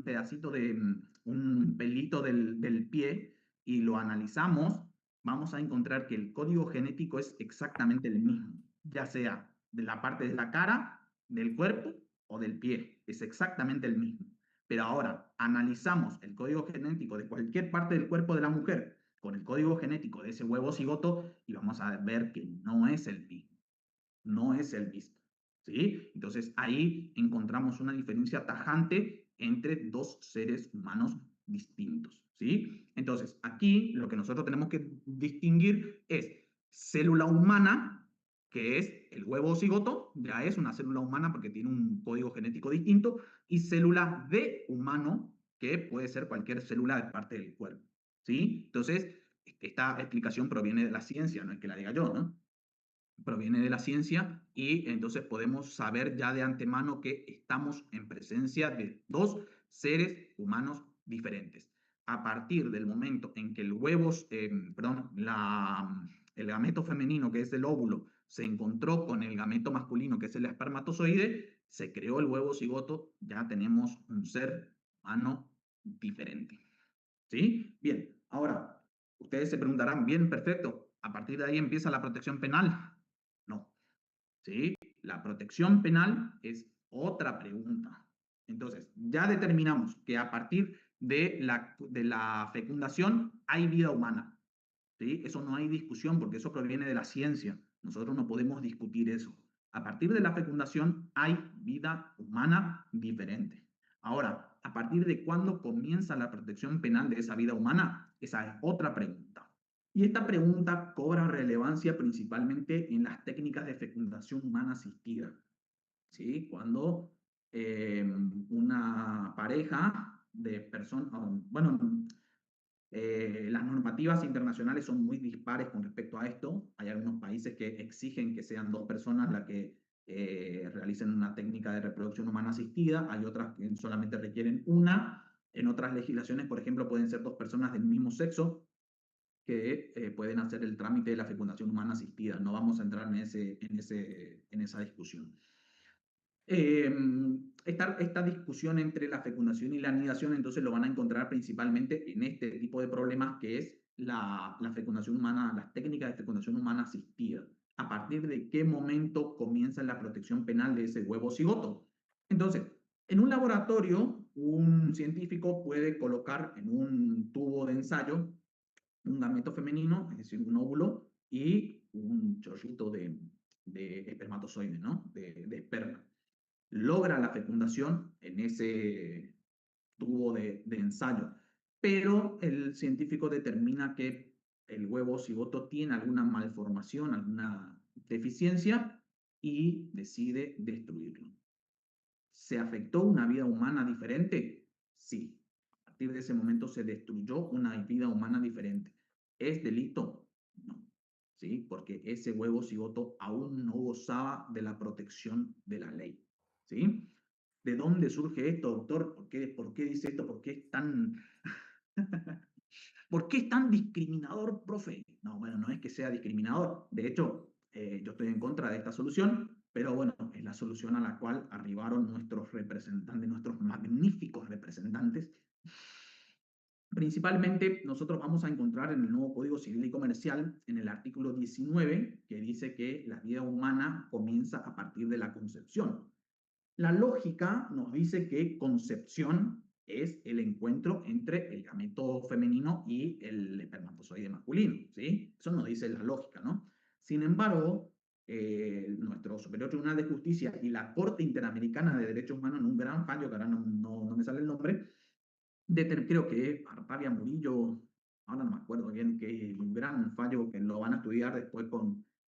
pedacito de un pelito del pie y lo analizamos, vamos a encontrar que el código genético es exactamente el mismo, ya sea de la parte de la cara, del cuerpo o del pie, es exactamente el mismo. Pero ahora analizamos el código genético de cualquier parte del cuerpo de la mujer con el código genético de ese huevo cigoto y vamos a ver que no es el mismo, no es el mismo, ¿sí? Entonces ahí encontramos una diferencia tajante entre dos seres humanos distintos, ¿sí? Entonces aquí lo que nosotros tenemos que distinguir es célula humana, que es el huevo cigoto, ya es una célula humana porque tiene un código genético distinto, y célula de humano, que puede ser cualquier célula de parte del cuerpo, ¿sí? Entonces, esta explicación proviene de la ciencia, no es que la diga yo, ¿no? Proviene de la ciencia y entonces podemos saber ya de antemano que estamos en presencia de dos seres humanos diferentes. A partir del momento en que el el gameto femenino, que es el óvulo, se encontró con el gameto masculino, que es el espermatozoide, se creó el huevo cigoto, ya tenemos un ser humano diferente. ¿Sí? Bien, ahora, ustedes se preguntarán, bien, perfecto, ¿a partir de ahí empieza la protección penal? No, ¿sí? La protección penal es otra pregunta. Entonces, ya determinamos que a partir de la fecundación hay vida humana. ¿Sí? Eso no hay discusión porque eso proviene de la ciencia. Nosotros no podemos discutir eso. A partir de la fecundación hay vida humana diferente. Ahora, ¿a partir de cuándo comienza la protección penal de esa vida humana? Esa es otra pregunta. Y esta pregunta cobra relevancia principalmente en las técnicas de fecundación humana asistida. ¿Sí? Cuando una pareja de personas, bueno, las normativas internacionales son muy dispares con respecto a esto. Hay algunos países que exigen que sean dos personas las que realicen una técnica de reproducción humana asistida. Hay otras que solamente requieren una. En otras legislaciones, por ejemplo, pueden ser dos personas del mismo sexo que pueden hacer el trámite de la fecundación humana asistida. No vamos a entrar en esa discusión. Esta discusión entre la fecundación y la anidación, entonces lo van a encontrar principalmente en este tipo de problemas que es la fecundación humana, las técnicas de fecundación humana asistida. ¿A partir de qué momento comienza la protección penal de ese huevo cigoto? Entonces, en un laboratorio, un científico puede colocar en un tubo de ensayo un gameto femenino, es decir, un óvulo, y un chorrito de espermatozoide, ¿no? De esperma. Logra la fecundación en ese tubo de ensayo, pero el científico determina que el huevo cigoto tiene alguna malformación, alguna deficiencia y decide destruirlo. ¿Se afectó una vida humana diferente? Sí. A partir de ese momento se destruyó una vida humana diferente. ¿Es delito? No. ¿Sí? Porque ese huevo cigoto aún no gozaba de la protección de la ley. ¿Sí? ¿De dónde surge esto, doctor? ¿Por qué dice esto? ¿Por qué es tan... ¿Por qué es tan discriminador, profe? No, bueno, no es que sea discriminador. De hecho, yo estoy en contra de esta solución, pero bueno, es la solución a la cual arribaron nuestros representantes, nuestros magníficos representantes. Principalmente, nosotros vamos a encontrar en el nuevo Código Civil y Comercial, en el artículo 19, que dice que la vida humana comienza a partir de la concepción. La lógica nos dice que concepción es el encuentro entre el gameto femenino y el espermatozoide masculino, ¿sí? Eso nos dice la lógica, ¿no? Sin embargo, nuestro Superior Tribunal de Justicia y la Corte Interamericana de Derechos Humanos, en un gran fallo, que ahora no me sale el nombre, creo que Artavia Murillo, ahora no me acuerdo bien, que es un gran fallo que lo van a estudiar después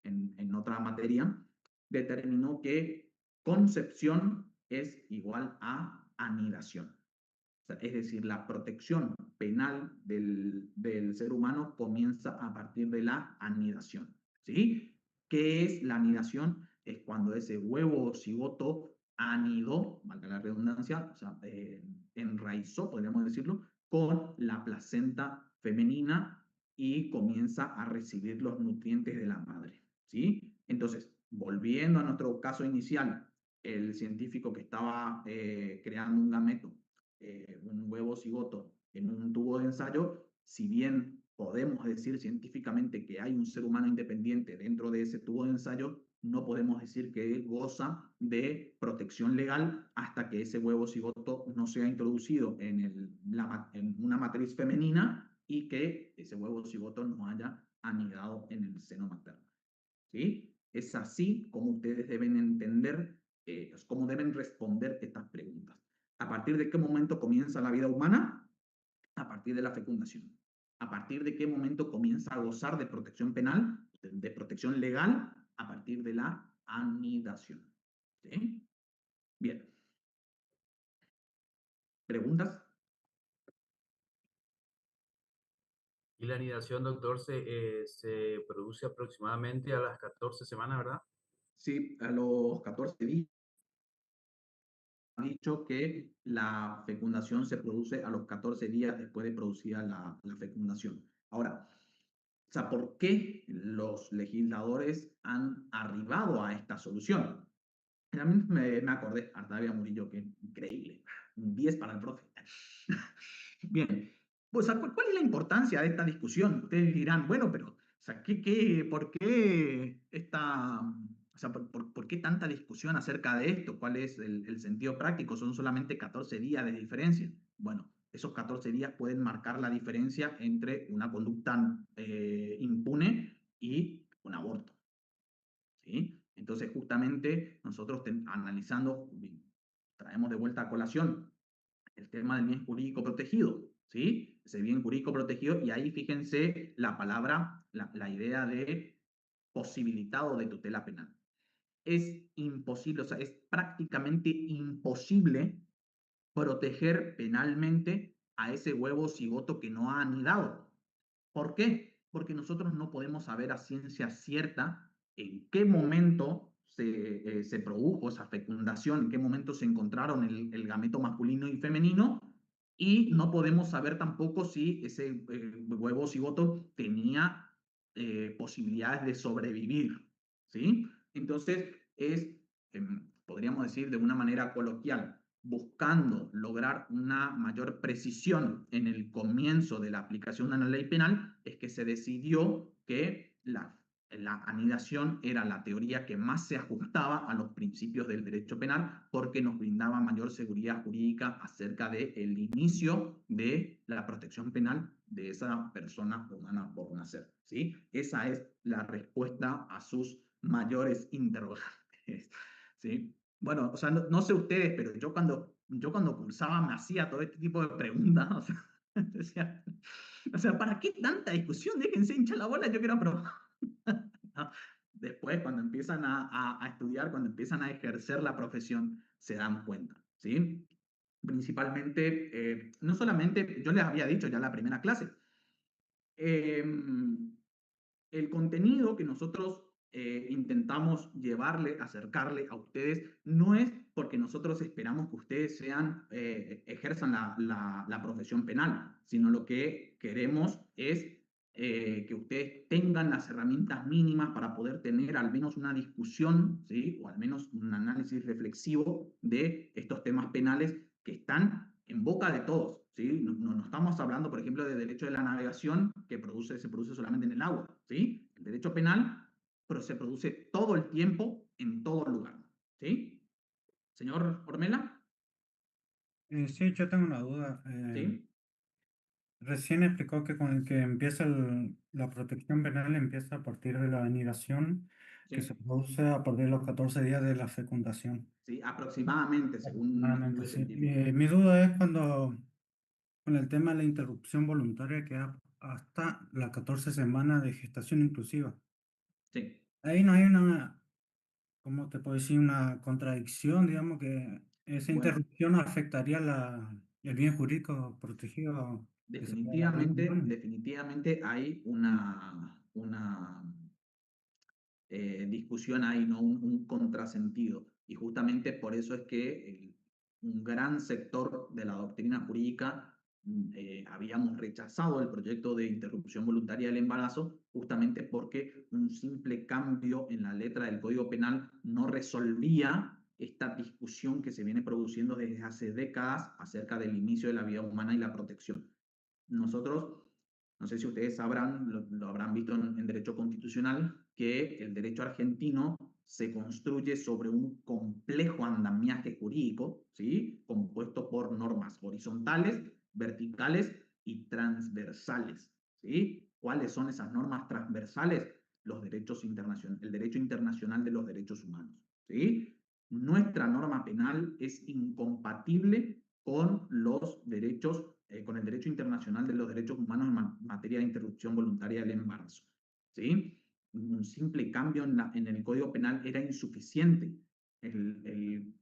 en otra materia, determinó que concepción es igual a anidación. O sea, es decir, la protección penal del ser humano comienza a partir de la anidación. ¿Sí? ¿Qué es la anidación? Es cuando ese huevo cigoto anidó, valga la redundancia, o sea, enraizó, podríamos decirlo, con la placenta femenina y comienza a recibir los nutrientes de la madre. ¿Sí? Entonces, volviendo a nuestro caso inicial, el científico que estaba creando un gameto, un huevo cigoto en un tubo de ensayo, si bien podemos decir científicamente que hay un ser humano independiente dentro de ese tubo de ensayo, no podemos decir que goza de protección legal hasta que ese huevo cigoto no sea introducido en una matriz femenina y que ese huevo cigoto no haya anidado en el seno materno. ¿Sí? Es así como ustedes deben entender, cómo deben responder estas preguntas. ¿A partir de qué momento comienza la vida humana? A partir de la fecundación. ¿A partir de qué momento comienza a gozar de protección penal, de protección legal? A partir de la anidación. ¿Sí? Bien. ¿Preguntas? Y la anidación, doctor, se produce aproximadamente a las 14 semanas, ¿verdad? Sí, a los 14 días. Ha dicho que la fecundación se produce a los 14 días después de producida la fecundación. Ahora, o sea, ¿por qué los legisladores han arribado a esta solución? A mí me acordé, Artavia Murillo, que increíble, un 10 para el profe. Bien, pues ¿cuál es la importancia de esta discusión? Ustedes dirán, bueno, pero, o sea, ¿por qué o sea, por qué tanta discusión acerca de esto? ¿Cuál es el sentido práctico? Son solamente 14 días de diferencia. Bueno, esos 14 días pueden marcar la diferencia entre una conducta impune y un aborto, ¿sí? Entonces, justamente nosotros analizando, traemos de vuelta a colación el tema del bien jurídico protegido, ¿sí? Ese bien jurídico protegido, y ahí fíjense la palabra, la idea de posibilitado de tutela penal. Es imposible, o sea, es prácticamente imposible proteger penalmente a ese huevo cigoto que no ha anidado. ¿Por qué? Porque nosotros no podemos saber a ciencia cierta en qué momento se produjo esa fecundación, en qué momento se encontraron el gameto masculino y femenino, y no podemos saber tampoco si ese huevo cigoto tenía posibilidades de sobrevivir, ¿sí? Entonces, podríamos decir de una manera coloquial, buscando lograr una mayor precisión en el comienzo de la aplicación de una ley penal, es que se decidió que la anidación era la teoría que más se ajustaba a los principios del derecho penal porque nos brindaba mayor seguridad jurídica acerca del inicio de la protección penal de esa persona humana por nacer, ¿sí? Esa es la respuesta a sus mayores interrogantes, ¿sí? Bueno, o sea, no sé ustedes, pero yo cuando cursaba me hacía todo este tipo de preguntas, o sea, decía, o sea, ¿para qué tanta discusión? Déjense hinchar la bola, yo quiero aprobar. ¿No? Después, cuando empiezan a estudiar, cuando empiezan a ejercer la profesión, se dan cuenta, ¿sí? Principalmente, no solamente, yo les había dicho ya en la primera clase, eh, el contenido que nosotros intentamos llevarle, acercarle a ustedes, no es porque nosotros esperamos que ustedes ejerzan la profesión penal, sino lo que queremos es que ustedes tengan las herramientas mínimas para poder tener al menos una discusión, ¿sí? O al menos un análisis reflexivo de estos temas penales que están en boca de todos, ¿sí? No estamos hablando, por ejemplo, de derecho de la navegación que se produce solamente en el agua, ¿sí? El derecho penal pero se produce todo el tiempo, en todo lugar, ¿sí? Señor Ormela, Sí, yo tengo una duda. ¿sí? Recién explicó que con el que empieza la protección penal empieza a partir de la anidación que se Sí, produce a partir de los 14 días de la fecundación. sí, aproximadamente, según Aproximadamente, estudios sí. científicos. Mi duda es cuando con el tema de la interrupción voluntaria que hasta la 14 semanas de gestación inclusiva. Sí, Ahí no hay una, ¿cómo te puedo decir? Una contradicción, digamos, que esa bueno, interrupción afectaría el bien jurídico protegido que se le da a la vida humana. definitivamente hay una discusión ahí, ¿no? Un contrasentido. Y justamente por eso es que un gran sector de la doctrina jurídica habíamos rechazado el proyecto de interrupción voluntaria del embarazo, justamente porque un simple cambio en la letra del Código Penal no resolvía esta discusión que se viene produciendo desde hace décadas acerca del inicio de la vida humana y la protección. Nosotros, no sé si ustedes sabrán, lo habrán visto en derecho constitucional, que el derecho argentino se construye sobre un complejo andamiaje jurídico, ¿sí? Compuesto por normas horizontales, verticales y transversales, ¿sí? ¿Cuáles son esas normas transversales? Los derechos internacionales, el derecho internacional de los derechos humanos, ¿sí? Nuestra norma penal es incompatible con los derechos, con el derecho internacional de los derechos humanos en materia de interrupción voluntaria del embarazo, ¿sí? Un simple cambio en el Código Penal era insuficiente. El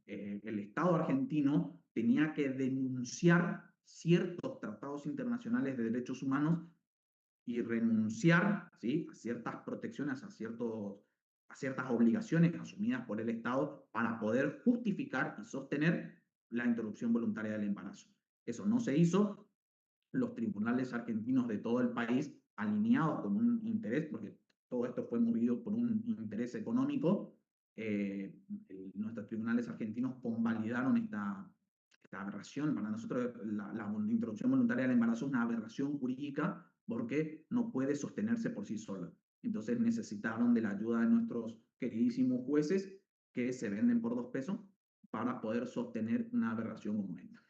Estado argentino tenía que denunciar ciertos tratados internacionales de derechos humanos y renunciar, ¿sí? A ciertas protecciones, a ciertas obligaciones asumidas por el Estado para poder justificar y sostener la interrupción voluntaria del embarazo. Eso no se hizo. Los tribunales argentinos de todo el país, alineados con un interés, porque todo esto fue movido por un interés económico, nuestros tribunales argentinos convalidaron la aberración, para nosotros la interrupción voluntaria del embarazo es una aberración jurídica porque no puede sostenerse por sí sola. Entonces necesitaron de la ayuda de nuestros queridísimos jueces que se venden por 2 pesos para poder sostener una aberración como esta.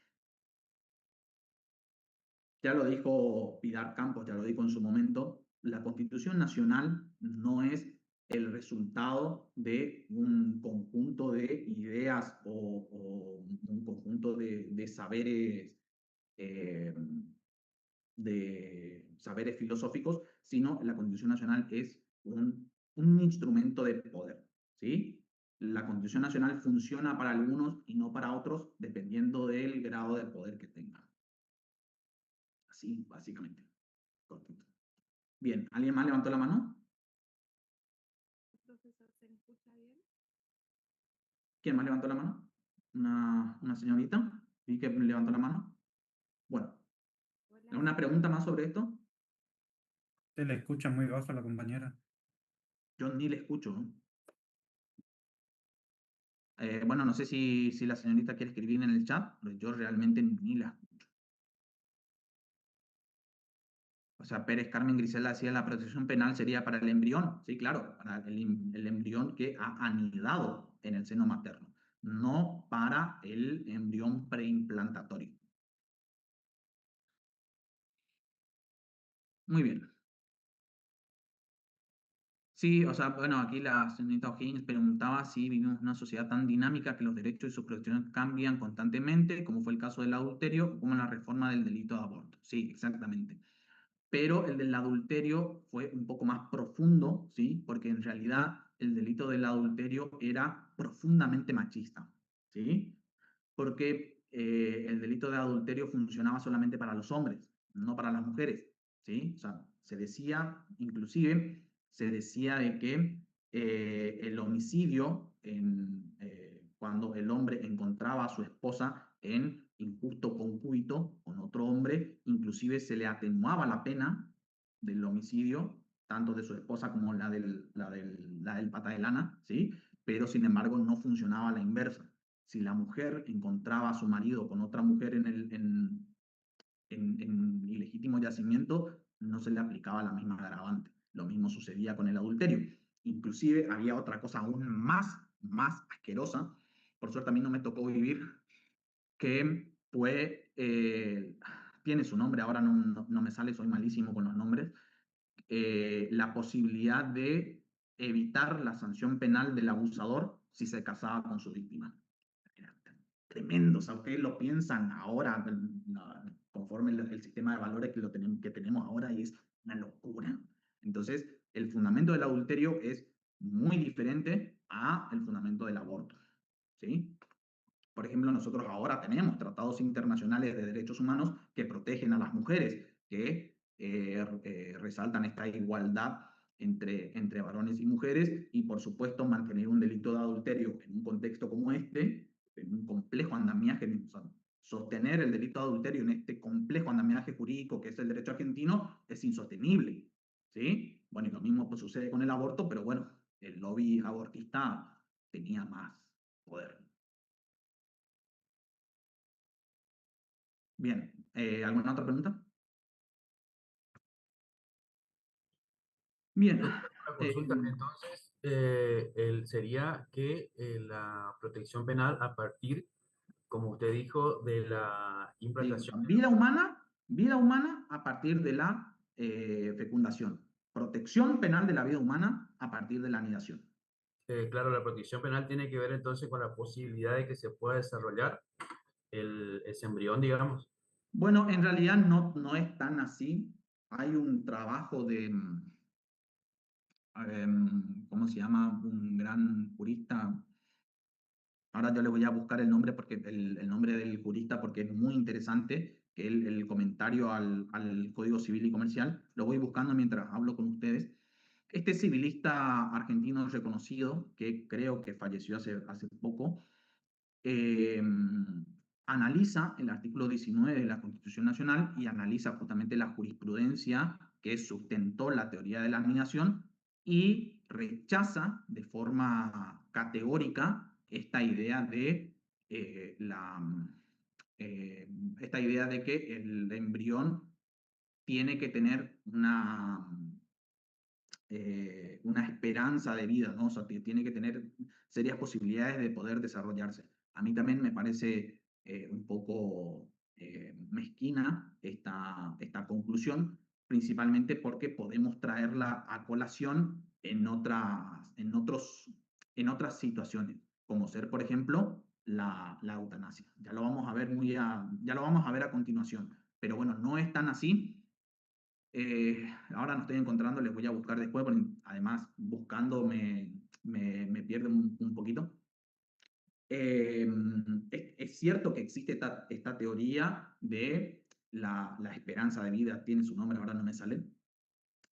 Ya lo dijo Pilar Campos, ya lo dijo en su momento, la Constitución Nacional no es el resultado de un conjunto de ideas o un conjunto de saberes, filosóficos, sino la Constitución Nacional es un instrumento de poder, ¿sí? La Constitución Nacional funciona para algunos y no para otros, dependiendo del grado de poder que tengan. Así, básicamente. Cortito. Bien, ¿alguien más levantó la mano? Profesor, ¿se me escucha bien? ¿Quién más levantó la mano? Una señorita. Vi que levantó la mano. Bueno, Hola. ¿alguna pregunta más sobre esto? Se le escucha muy bajo a la compañera. Yo ni le escucho, ¿no? Bueno, no sé si la señorita quiere escribir en el chat, pero yo realmente ni la escucho. O sea, Pérez Carmen Griselda decía la protección penal sería para el embrión. Sí, claro, para el embrión que ha anidado en el seno materno, no para el embrión preimplantatorio. Muy bien. Sí, o sea, bueno, aquí la señorita O'Higgins preguntaba si vivimos en una sociedad tan dinámica que los derechos y sus protecciones cambian constantemente, como fue el caso del adulterio, como en la reforma del delito de aborto. Sí, exactamente. Pero el del adulterio fue un poco más profundo, ¿sí? Porque en realidad el delito del adulterio era profundamente machista, ¿sí? Porque el delito de adulterio funcionaba solamente para los hombres, no para las mujeres, ¿sí? O sea, se decía, inclusive, se decía de que el homicidio, cuando el hombre encontraba a su esposa en injusto concubito con otro hombre, inclusive se le atenuaba la pena del homicidio, tanto de su esposa como la del pata de lana, ¿sí? Pero sin embargo no funcionaba a la inversa. Si la mujer encontraba a su marido con otra mujer en ilegítimo yacimiento, no se le aplicaba la misma agravante. Lo mismo sucedía con el adulterio. Inclusive había otra cosa aún más asquerosa, por suerte a mí no me tocó vivir, que fue, tiene su nombre, ahora no me sale, soy malísimo con los nombres, la posibilidad de evitar la sanción penal del abusador si se casaba con su víctima. Era tremendo, o sea, ustedes lo piensan ahora, conforme el sistema de valores que tenemos ahora, y es una locura. Entonces, el fundamento del adulterio es muy diferente al fundamento del aborto, ¿sí? Por ejemplo, nosotros ahora tenemos tratados internacionales de derechos humanos que protegen a las mujeres, que resaltan esta igualdad entre varones y mujeres, y por supuesto mantener un delito de adulterio en un contexto como este, en un complejo andamiaje, o sea, sostener el delito de adulterio en este complejo andamiaje jurídico que es el derecho argentino es insostenible, ¿sí? Bueno, y lo mismo pues, sucede con el aborto, pero bueno, el lobby abortista tenía más poder. Bien, ¿alguna otra pregunta? Bien. La consulta, entonces, sería que la protección penal a partir, como usted dijo, de la implantación. Vida humana a partir de la fecundación. Protección penal de la vida humana a partir de la anidación. Claro, la protección penal tiene que ver entonces con la posibilidad de que se pueda desarrollar ese embrión, digamos. Bueno, en realidad no es tan así. Hay un trabajo de, ¿cómo se llama? Un gran jurista. Ahora yo le voy a buscar el nombre, el nombre del jurista porque es muy interesante, que el comentario al Código Civil y Comercial. Lo voy buscando mientras hablo con ustedes. Este civilista argentino reconocido, que creo que falleció hace poco, eh, analiza el artículo 19 de la Constitución Nacional y analiza justamente la jurisprudencia que sustentó la teoría de la anidación y rechaza de forma categórica esta idea de esta idea de que el embrión tiene que tener una esperanza de vida, ¿no? O sea, tiene que tener serias posibilidades de poder desarrollarse. A mí también me parece un poco mezquina esta conclusión, principalmente porque podemos traerla a colación en otras situaciones, como ser, por ejemplo, la eutanasia. Ya lo vamos a ver ya lo vamos a ver a continuación. Pero bueno, no es tan así. Ahora no estoy encontrando, les voy a buscar después, porque además buscando me pierdo un poquito. Es cierto que existe esta teoría de la esperanza de vida, tiene su nombre, ahora no me sale.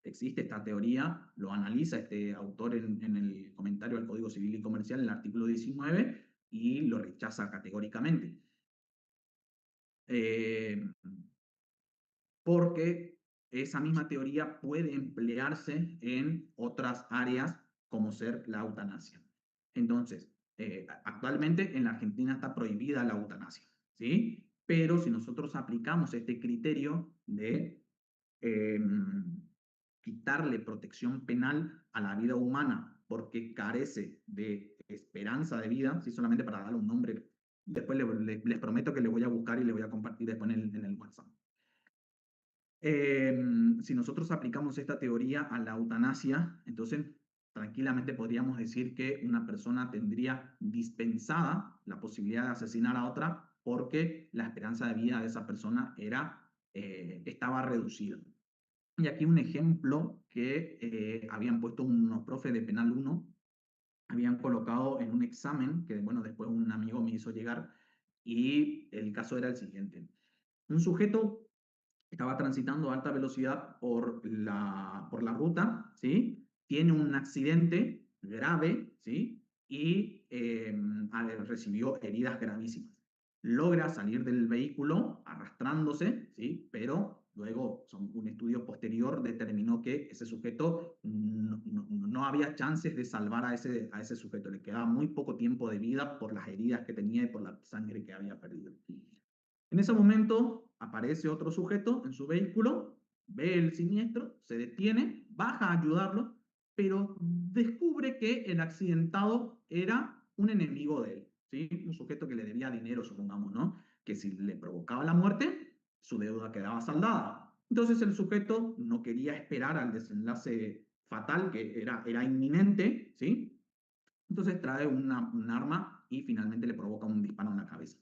Existe esta teoría, lo analiza este autor en el comentario al Código Civil y Comercial, en el artículo 19, y lo rechaza categóricamente. Porque esa misma teoría puede emplearse en otras áreas como ser la eutanasia. Entonces, actualmente en la Argentina está prohibida la eutanasia, ¿sí? Pero si nosotros aplicamos este criterio de quitarle protección penal a la vida humana porque carece de esperanza de vida, ¿sí? Solamente para darle un nombre, después les prometo que les voy a buscar y les voy a compartir después en el WhatsApp. Si nosotros aplicamos esta teoría a la eutanasia, entonces tranquilamente podríamos decir que una persona tendría dispensada la posibilidad de asesinar a otra porque la esperanza de vida de esa persona estaba reducida. Y aquí un ejemplo que habían puesto unos profes de Penal 1, habían colocado en un examen que, bueno, después un amigo me hizo llegar, y el caso era el siguiente. Un sujeto estaba transitando a alta velocidad por la ruta, ¿sí? Tiene un accidente grave, ¿sí? Y recibió heridas gravísimas. Logra salir del vehículo arrastrándose, ¿sí? Pero luego un estudio posterior determinó que ese sujeto no había chances de salvar a ese sujeto. Le quedaba muy poco tiempo de vida por las heridas que tenía y por la sangre que había perdido. En ese momento aparece otro sujeto en su vehículo, ve el siniestro, se detiene, baja a ayudarlo, pero descubre que el accidentado era un enemigo de él, ¿sí? Un sujeto que le debía dinero, supongamos, ¿no? Que si le provocaba la muerte, su deuda quedaba saldada. Entonces el sujeto no quería esperar al desenlace fatal, que era inminente, ¿sí? Entonces trae un arma y finalmente le provoca un disparo en la cabeza.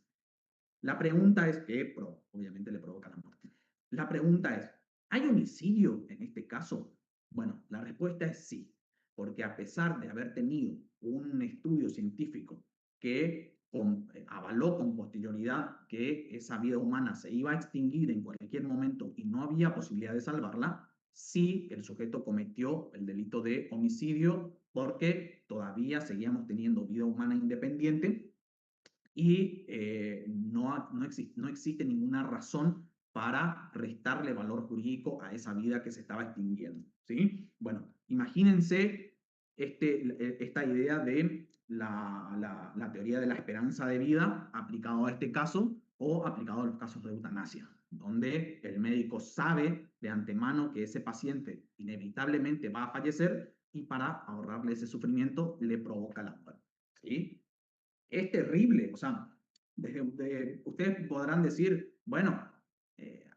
La pregunta es que obviamente le provoca la muerte. La pregunta es, ¿hay homicidio en este caso? Bueno, la respuesta es sí, porque a pesar de haber tenido un estudio científico que avaló con posterioridad que esa vida humana se iba a extinguir en cualquier momento y no había posibilidad de salvarla, sí el sujeto cometió el delito de homicidio porque todavía seguíamos teniendo vida humana independiente y no existe ninguna razón para restarle valor jurídico a esa vida que se estaba extinguiendo, ¿sí? Bueno, imagínense esta idea de la teoría de la esperanza de vida aplicado a este caso o aplicado a los casos de eutanasia, donde el médico sabe de antemano que ese paciente inevitablemente va a fallecer y para ahorrarle ese sufrimiento le provoca la muerte, ¿sí? Es terrible, o sea, ustedes podrán decir, bueno,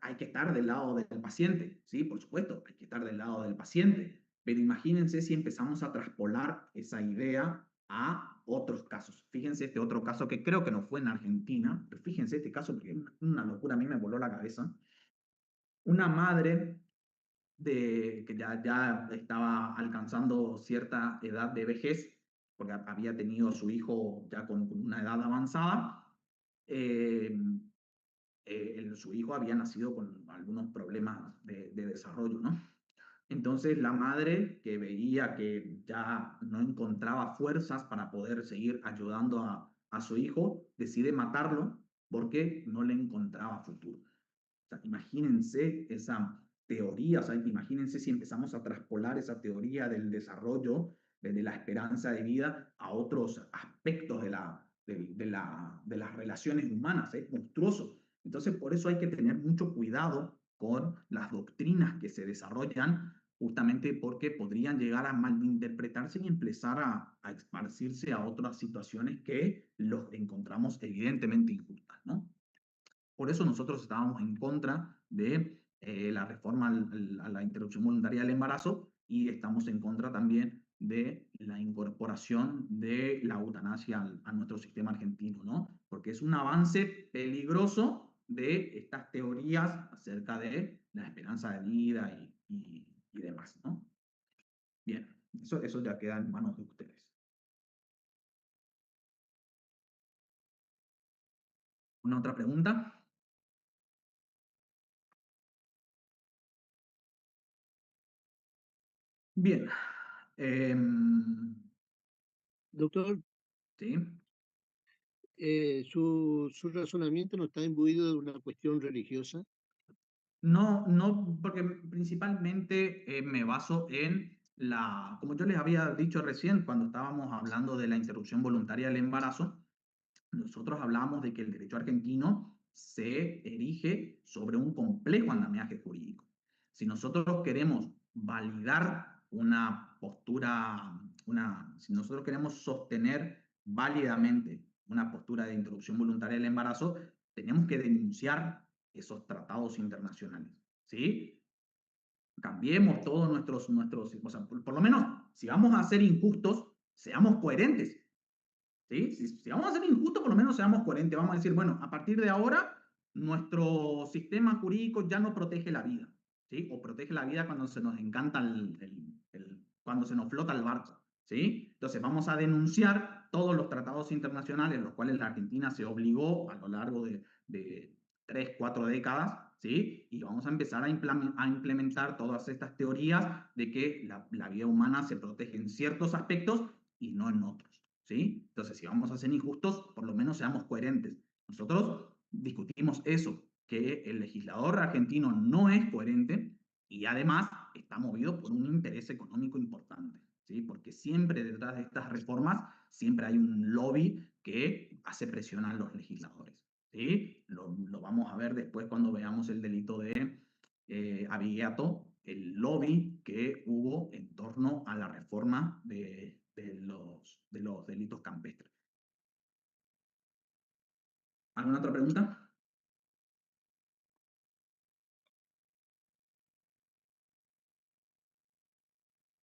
hay que estar del lado del paciente, sí, por supuesto, hay que estar del lado del paciente, pero imagínense si empezamos a traspolar esa idea a otros casos. Fíjense este otro caso que creo que no fue en Argentina, pero fíjense este caso porque es una locura, a mí me voló la cabeza. Una madre que ya estaba alcanzando cierta edad de vejez, porque había tenido a su hijo ya con una edad avanzada, eh, su hijo había nacido con algunos problemas de desarrollo, ¿no? Entonces la madre, que veía que ya no encontraba fuerzas para poder seguir ayudando a su hijo, decide matarlo porque no le encontraba futuro. O sea, imagínense esa teoría, o sea, imagínense si empezamos a traspolar esa teoría del desarrollo, de la esperanza de vida a otros aspectos de las relaciones humanas, es monstruoso. Entonces, por eso hay que tener mucho cuidado con las doctrinas que se desarrollan, justamente porque podrían llegar a malinterpretarse y empezar a esparcirse a otras situaciones que los encontramos evidentemente injustas, ¿no? Por eso nosotros estábamos en contra de la reforma a la interrupción voluntaria del embarazo y estamos en contra también de la incorporación de la eutanasia a nuestro sistema argentino, ¿no? Porque es un avance peligroso de estas teorías acerca de la esperanza de vida y demás, ¿no? Bien, eso ya queda en manos de ustedes. ¿Una otra pregunta? Bien. Doctor, Sí. su razonamiento no está imbuido de una cuestión religiosa. No, no, porque principalmente me baso en como yo les había dicho recién, cuando estábamos hablando de la interrupción voluntaria del embarazo, nosotros hablamos de que el derecho argentino se erige sobre un complejo andamiaje jurídico. Si nosotros queremos validar una postura, si nosotros queremos sostener válidamente una postura de interrupción voluntaria del embarazo, tenemos que denunciar esos tratados internacionales, ¿sí? Cambiemos todos o sea, por lo menos, si vamos a ser injustos, seamos coherentes. ¿Sí? Si vamos a ser injustos, por lo menos seamos coherentes. Vamos a decir, bueno, a partir de ahora, nuestro sistema jurídico ya no protege la vida, ¿sí? O protege la vida cuando se nos encanta cuando se nos flota el barco, ¿sí? Entonces vamos a denunciar todos los tratados internacionales, los cuales la Argentina se obligó a lo largo de 3, 4 décadas, ¿sí? Y vamos a empezar a implementar todas estas teorías de que la vida humana se protege en ciertos aspectos y no en otros. ¿Sí? Entonces, si vamos a ser injustos, por lo menos seamos coherentes. Nosotros discutimos eso, que el legislador argentino no es coherente y además está movido por un interés económico importante, ¿sí? Porque siempre detrás de estas reformas, siempre hay un lobby que hace presión a los legisladores, ¿sí? Lo vamos a ver después cuando veamos el delito de abigeato, el lobby que hubo en torno a la reforma de los delitos campestres. ¿Alguna otra pregunta?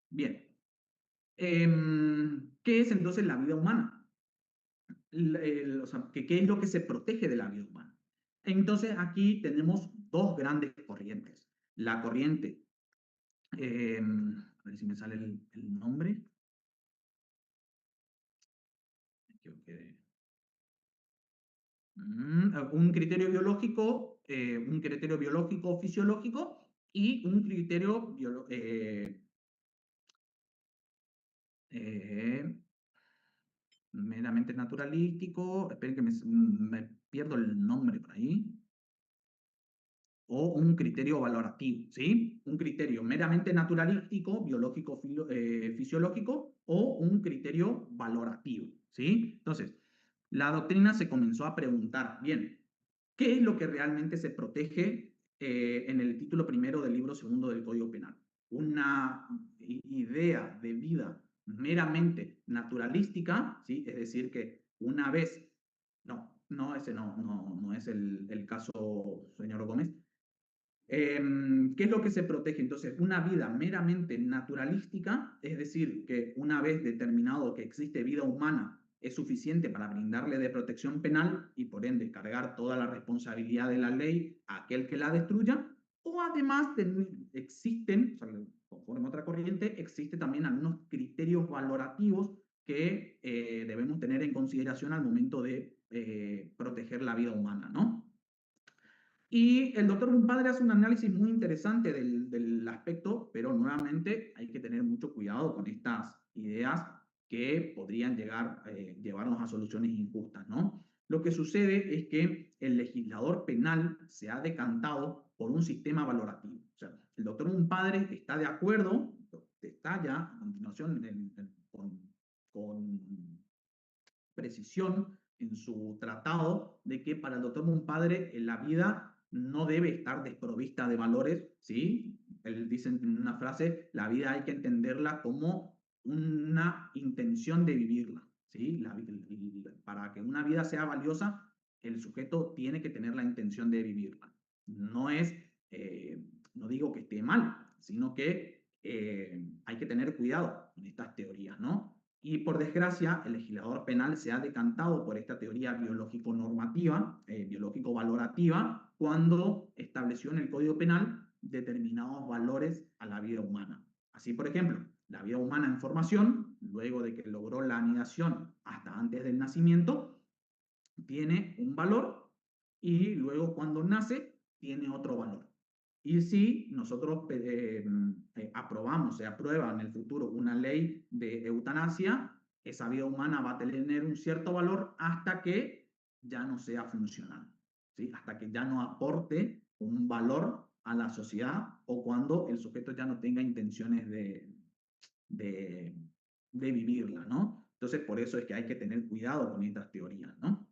Bien. ¿Qué es entonces la vida humana? O sea, ¿qué es lo que se protege de la vida humana? Entonces aquí tenemos dos grandes corrientes. La corriente, a ver si me sale el nombre. Un criterio biológico fisiológico y un criterio meramente naturalístico. Esperen que me pierdo el nombre por ahí. O un criterio valorativo, ¿sí? Un criterio meramente naturalístico, biológico, fisiológico, o un criterio valorativo, ¿sí? Entonces, la doctrina se comenzó a preguntar, bien, ¿qué es lo que realmente se protege en el título primero del libro segundo del Código Penal? Una idea de vida meramente naturalística, ¿sí? Es decir, que una vez, ese no es el caso, señor Gómez. ¿Qué es lo que se protege? Entonces, una vida meramente naturalística, es decir, que una vez determinado que existe vida humana, es suficiente para brindarle de protección penal y por ende cargar toda la responsabilidad de la ley a aquel que la destruya, o además existen, o sea, conforme a otra corriente, existe también algunos criterios valorativos que debemos tener en consideración al momento de proteger la vida humana, ¿no? Y el doctor Bumpadre hace un análisis muy interesante del aspecto, pero nuevamente hay que tener mucho cuidado con estas ideas que podrían llevarnos a soluciones injustas, ¿no? Lo que sucede es que el legislador penal se ha decantado por un sistema valorativo. O sea, el doctor Bumpadre está de acuerdo, detalla a continuación con precisión en su tratado de que para el doctor Monpadre la vida no debe estar desprovista de valores, ¿sí? Él dice en una frase, la vida hay que entenderla como una intención de vivirla, ¿sí? Para que una vida sea valiosa, el sujeto tiene que tener la intención de vivirla. No es, no digo que esté mal, sino que hay que tener cuidado con estas teorías, ¿no? Y por desgracia, el legislador penal se ha decantado por esta teoría biológico-normativa, biológico-valorativa, cuando estableció en el Código Penal determinados valores a la vida humana. Así, por ejemplo, la vida humana en formación, luego de que logró la anidación hasta antes del nacimiento, tiene un valor y luego cuando nace tiene otro valor. Y si nosotros aprobamos, se aprueba en el futuro una ley de eutanasia, esa vida humana va a tener un cierto valor hasta que ya no sea funcional, ¿sí? Hasta que ya no aporte un valor a la sociedad o cuando el sujeto ya no tenga intenciones de vivirla, ¿no? Entonces, por eso es que hay que tener cuidado con estas teorías, ¿no?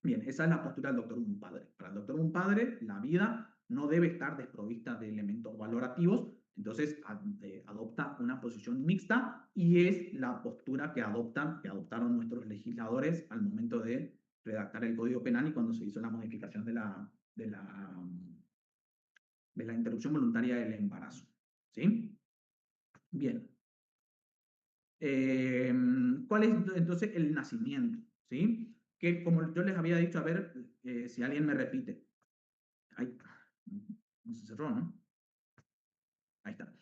Bien, esa es la postura del doctor Monpadre. Para el doctor Monpadre, la vida no debe estar desprovista de elementos valorativos, entonces adopta una posición mixta y es la postura que adoptaron nuestros legisladores al momento de redactar el Código Penal y cuando se hizo la modificación de la interrupción voluntaria del embarazo. ¿Sí? Bien. ¿Cuál es entonces el nacimiento? ¿Sí? Que como yo les había dicho, a ver si alguien me repite. Ahí, no se cerró, ¿no? Ahí está.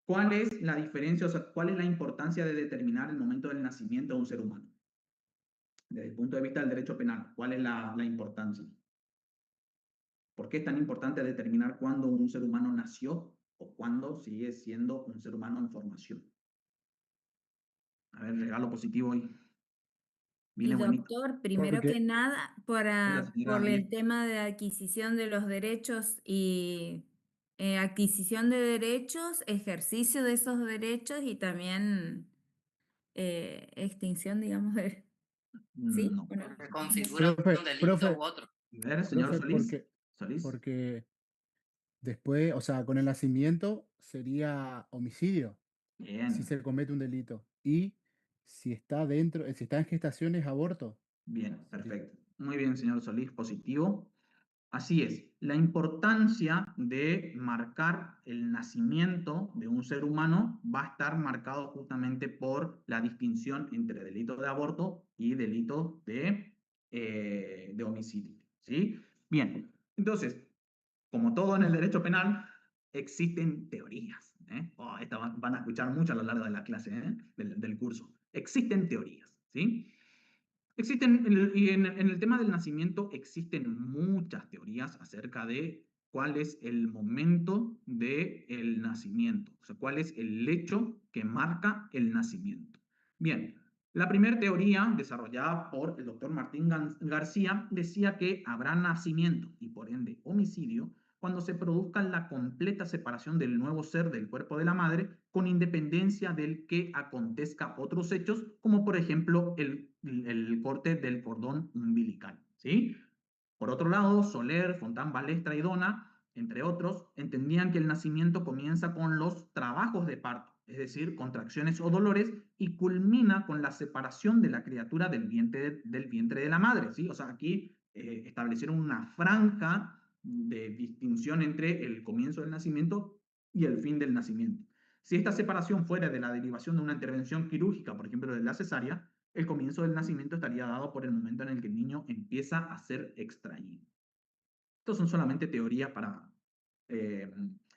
¿Cuál es la diferencia, o sea, cuál es la importancia de determinar el momento del nacimiento de un ser humano? Desde el punto de vista del derecho penal, ¿cuál es la importancia? ¿Por qué es tan importante determinar cuándo un ser humano nació o cuándo sigue siendo un ser humano en formación? A ver, regalo positivo hoy. Y Viene bonito. doctor, primero Porque- que nada, Hola, señora por el Miguel. tema de adquisición de los derechos y adquisición de derechos, ejercicio de esos derechos y también extinción, digamos, de... ¿Sí? No. Bueno, Que configura Profe, un delito profe, u otro. A ver, señor profe, Solís. Solís. porque después, o sea, con el nacimiento sería homicidio si Bien, se comete un delito. Y si está dentro, si está en gestación es aborto. bien, perfecto. Muy bien, señor Solís, positivo. Así es, la importancia de marcar el nacimiento de un ser humano va a estar marcado justamente por la distinción entre delito de aborto y delito de homicidio, ¿sí? Bien, entonces, como todo en el derecho penal, existen teorías, ¿eh? Oh, esta van a escuchar mucho a lo largo de la clase, ¿eh? del curso. Existen teorías, ¿sí? Y en el tema del nacimiento existen muchas teorías acerca de cuál es el momento del nacimiento, o sea, cuál es el hecho que marca el nacimiento. Bien, la primera teoría desarrollada por el doctor Martín García decía que habrá nacimiento y por ende homicidio cuando se produzca la completa separación del nuevo ser del cuerpo de la madre, con independencia del que acontezca otros hechos, como por ejemplo el corte del cordón umbilical, ¿sí? Por otro lado, Soler, Fontán Balestra y Dona, entre otros, entendían que el nacimiento comienza con los trabajos de parto, es decir, contracciones o dolores, y culmina con la separación de la criatura del vientre de la madre, ¿sí? O sea, aquí establecieron una franja de distinción entre el comienzo del nacimiento y el fin del nacimiento. Si esta separación fuera de la derivación de una intervención quirúrgica, por ejemplo, de la cesárea, el comienzo del nacimiento estaría dado por el momento en el que el niño empieza a ser extraído. Estos son solamente teorías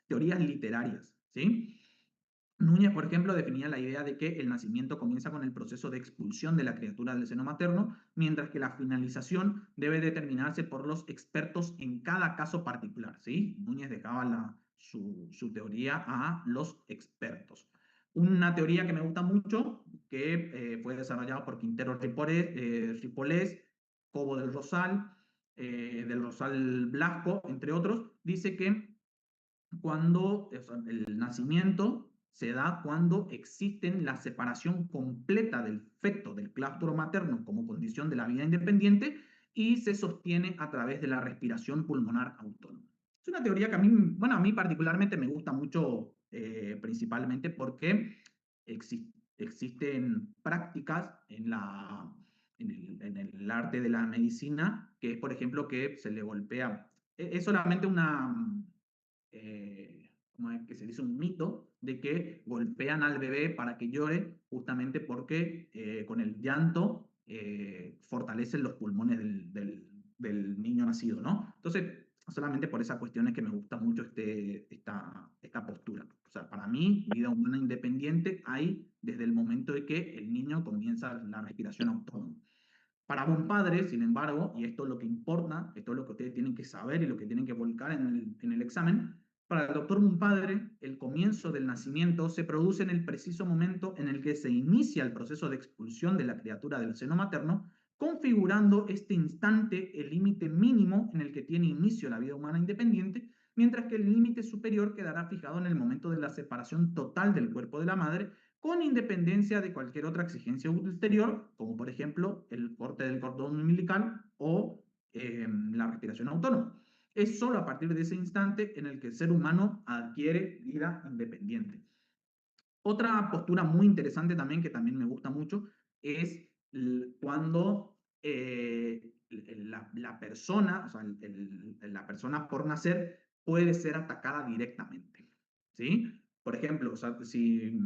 teorías literarias, ¿sí? Núñez, por ejemplo, definía la idea de que el nacimiento comienza con el proceso de expulsión de la criatura del seno materno, mientras que la finalización debe determinarse por los expertos en cada caso particular, ¿sí? Núñez dejaba su teoría a los expertos. Una teoría que me gusta mucho, que fue desarrollada por Quintero Ripolés, Cobo del Rosal Blasco, entre otros, dice que cuando el nacimiento se da cuando existen la separación completa del feto del claustro materno como condición de la vida independiente y se sostiene a través de la respiración pulmonar autónoma. Es una teoría que a mí, bueno, a mí particularmente me gusta mucho, principalmente porque existen prácticas en el arte de la medicina, que es, por ejemplo, que se le golpea, es solamente una, ¿cómo es que se dice? Un mito de que golpean al bebé para que llore, justamente porque con el llanto fortalecen los pulmones del niño nacido, ¿no? Entonces, solamente por esa cuestión es que me gusta mucho esta postura. O sea, para mí, vida humana independiente hay desde el momento de que el niño comienza la respiración autónoma. Para un padre, sin embargo, y esto es lo que importa, esto es lo que ustedes tienen que saber y lo que tienen que volcar en el examen, para el doctor Mumpadre, el comienzo del nacimiento se produce en el preciso momento en el que se inicia el proceso de expulsión de la criatura del seno materno, configurando este instante el límite mínimo en el que tiene inicio la vida humana independiente, mientras que el límite superior quedará fijado en el momento de la separación total del cuerpo de la madre, con independencia de cualquier otra exigencia ulterior, como por ejemplo el corte del cordón umbilical o la respiración autónoma. Es solo a partir de ese instante en el que el ser humano adquiere vida independiente. Otra postura muy interesante también, que también me gusta mucho, es cuando la persona, o sea, la persona por nacer puede ser atacada directamente, ¿sí? Por ejemplo, o sea, si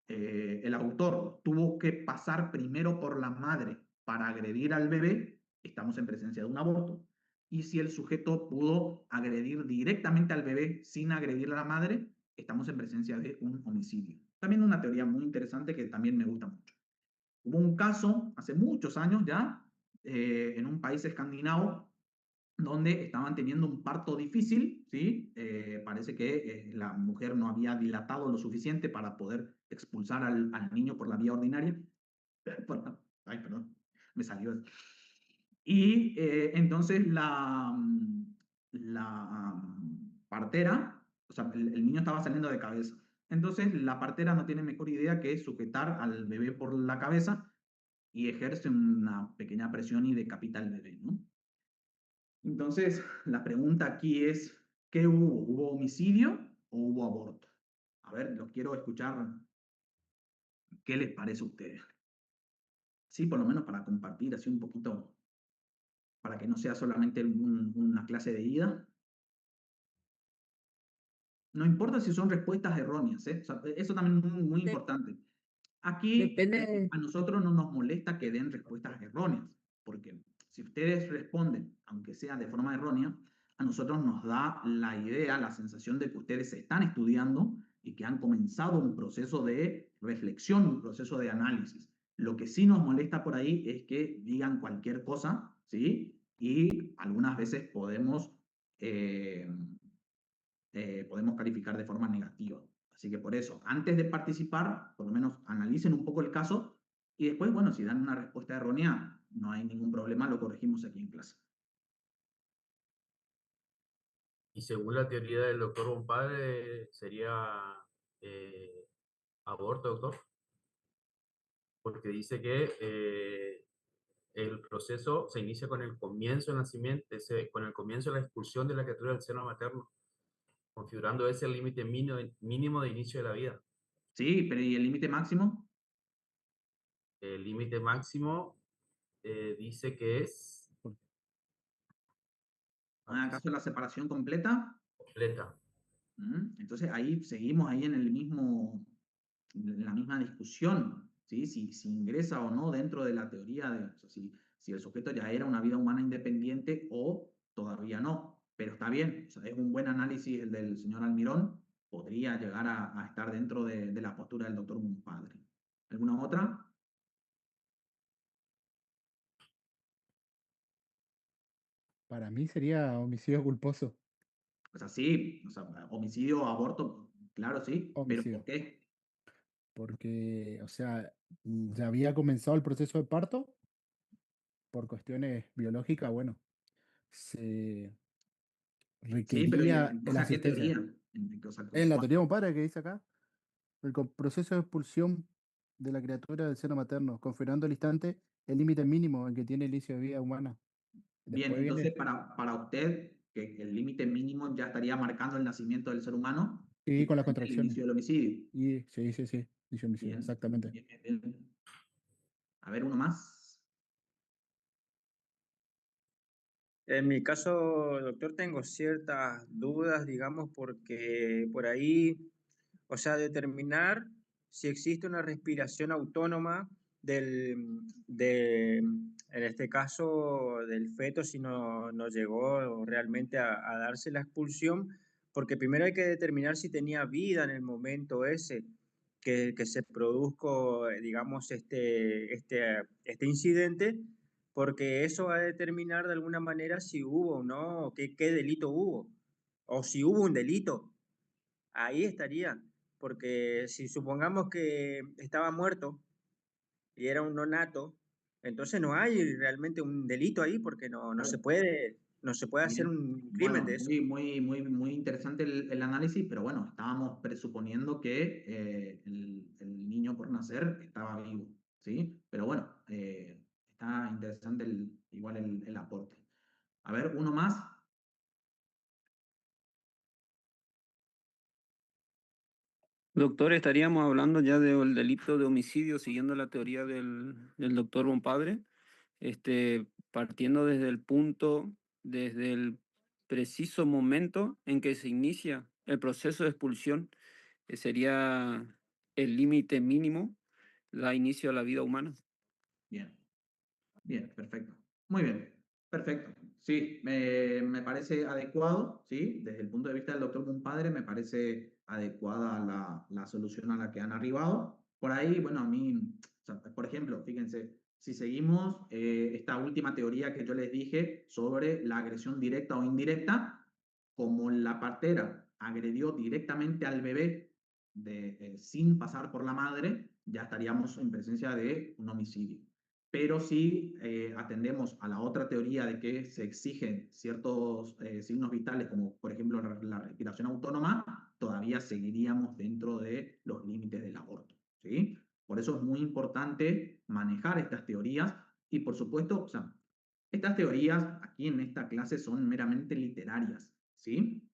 el autor tuvo que pasar primero por la madre para agredir al bebé, estamos en presencia de un aborto. Y si el sujeto pudo agredir directamente al bebé sin agredir a la madre, estamos en presencia de un homicidio. También una teoría muy interesante que también me gusta mucho. Hubo un caso hace muchos años ya, en un país escandinavo, donde estaban teniendo un parto difícil, ¿sí? Parece que la mujer no había dilatado lo suficiente para poder expulsar al niño por la vía ordinaria. Ay, perdón, me salió eso. Y entonces la partera, o sea, el niño estaba saliendo de cabeza. Entonces la partera no tiene mejor idea que sujetar al bebé por la cabeza y ejerce una pequeña presión y decapita al bebé, ¿no? Entonces, la pregunta aquí es, ¿qué hubo? ¿Hubo homicidio o hubo aborto? A ver, los quiero escuchar. ¿Qué les parece a ustedes? Sí, por lo menos para compartir así un poquito, para que no sea solamente una clase de ida. No importa si son respuestas erróneas, ¿eh? O sea, eso también es muy De- importante. Aquí depende, a nosotros no nos molesta que den respuestas erróneas, porque si ustedes responden, aunque sea de forma errónea, a nosotros nos da la idea, la sensación de que ustedes están estudiando y que han comenzado un proceso de reflexión, un proceso de análisis. Lo que sí nos molesta por ahí es que digan cualquier cosa, ¿sí? Y algunas veces podemos calificar de forma negativa. Así que por eso, antes de participar, por lo menos analicen un poco el caso y después, bueno, si dan una respuesta errónea, no hay ningún problema, lo corregimos aquí en clase. Y según la teoría del doctor Bompadre, sería aborto, doctor, porque dice que el proceso se inicia con el comienzo del nacimiento, con el comienzo de la expulsión de la criatura del seno materno, configurando ese límite mínimo de inicio de la vida. Sí, pero ¿y el límite máximo? El límite máximo dice que es ¿Acaso la separación completa? completa. Entonces ahí seguimos ahí en la misma discusión, ¿sí? Si ingresa o no dentro de la teoría de, o sea, si el sujeto ya era una vida humana independiente o todavía no. Pero está bien, o sea, es un buen análisis el del señor Almirón, podría llegar a estar dentro de la postura del doctor Mumpadre. ¿Alguna otra? Para mí sería homicidio culposo. O sea, sí, o sea, homicidio, aborto, claro, sí, pero ¿por Homicidio. qué? Porque, o sea, ya había comenzado el proceso de parto por cuestiones biológicas, bueno, se Sí, pero ¿y requería en la base a qué asistencia. teoría? O sea, En la teoría de un padre que dice acá, proceso de expulsión de la criatura del seno materno, confirmando al instante el límite mínimo en que tiene el inicio de vida humana. Bien, Después viene, entonces para usted, que el límite mínimo ya estaría marcando el nacimiento del ser humano sí, y con las por ende el contracciones. inicio del homicidio. Y sí, sí, sí, dice homicidio, Bien, exactamente. bien, bien, bien. A ver, uno más. En mi caso, doctor, tengo ciertas dudas, digamos, porque por ahí, o sea, determinar si existe una respiración autónoma en este caso, del feto, si no llegó realmente a darse la expulsión, porque primero hay que determinar si tenía vida en el momento ese que se produjo, digamos, este incidente, porque eso va a determinar de alguna manera si hubo o no, qué delito hubo, o si hubo un delito. Ahí estaría, porque si supongamos que estaba muerto y era un nonato, entonces no hay realmente un delito ahí, porque no se puede hacer Bien. un crimen Bueno, de eso. muy interesante el análisis, pero bueno, estábamos presuponiendo que el niño por nacer estaba vivo, ¿sí? Pero bueno, está interesante igual el aporte. A ver, uno más. Doctor, estaríamos hablando ya del delito de homicidio siguiendo la teoría del doctor Bonpadre, partiendo desde el preciso momento en que se inicia el proceso de expulsión, que sería el límite mínimo, da inicio a la vida humana. Bien, bien, perfecto. Muy bien, perfecto. Sí, me parece adecuado, ¿sí? Desde el punto de vista del doctor Compadre, me parece adecuada la solución a la que han arribado. Por ahí, bueno, a mí, o sea, por ejemplo, fíjense, si seguimos esta última teoría que yo les dije sobre la agresión directa o indirecta, como la partera agredió directamente al bebé sin pasar por la madre, ya estaríamos en presencia de un homicidio. Pero si atendemos a la otra teoría de que se exigen ciertos signos vitales, como por ejemplo la respiración autónoma, todavía seguiríamos dentro de los límites del aborto, ¿sí? Por eso es muy importante manejar estas teorías y por supuesto, o sea, estas teorías aquí en esta clase son meramente literarias, ¿sí?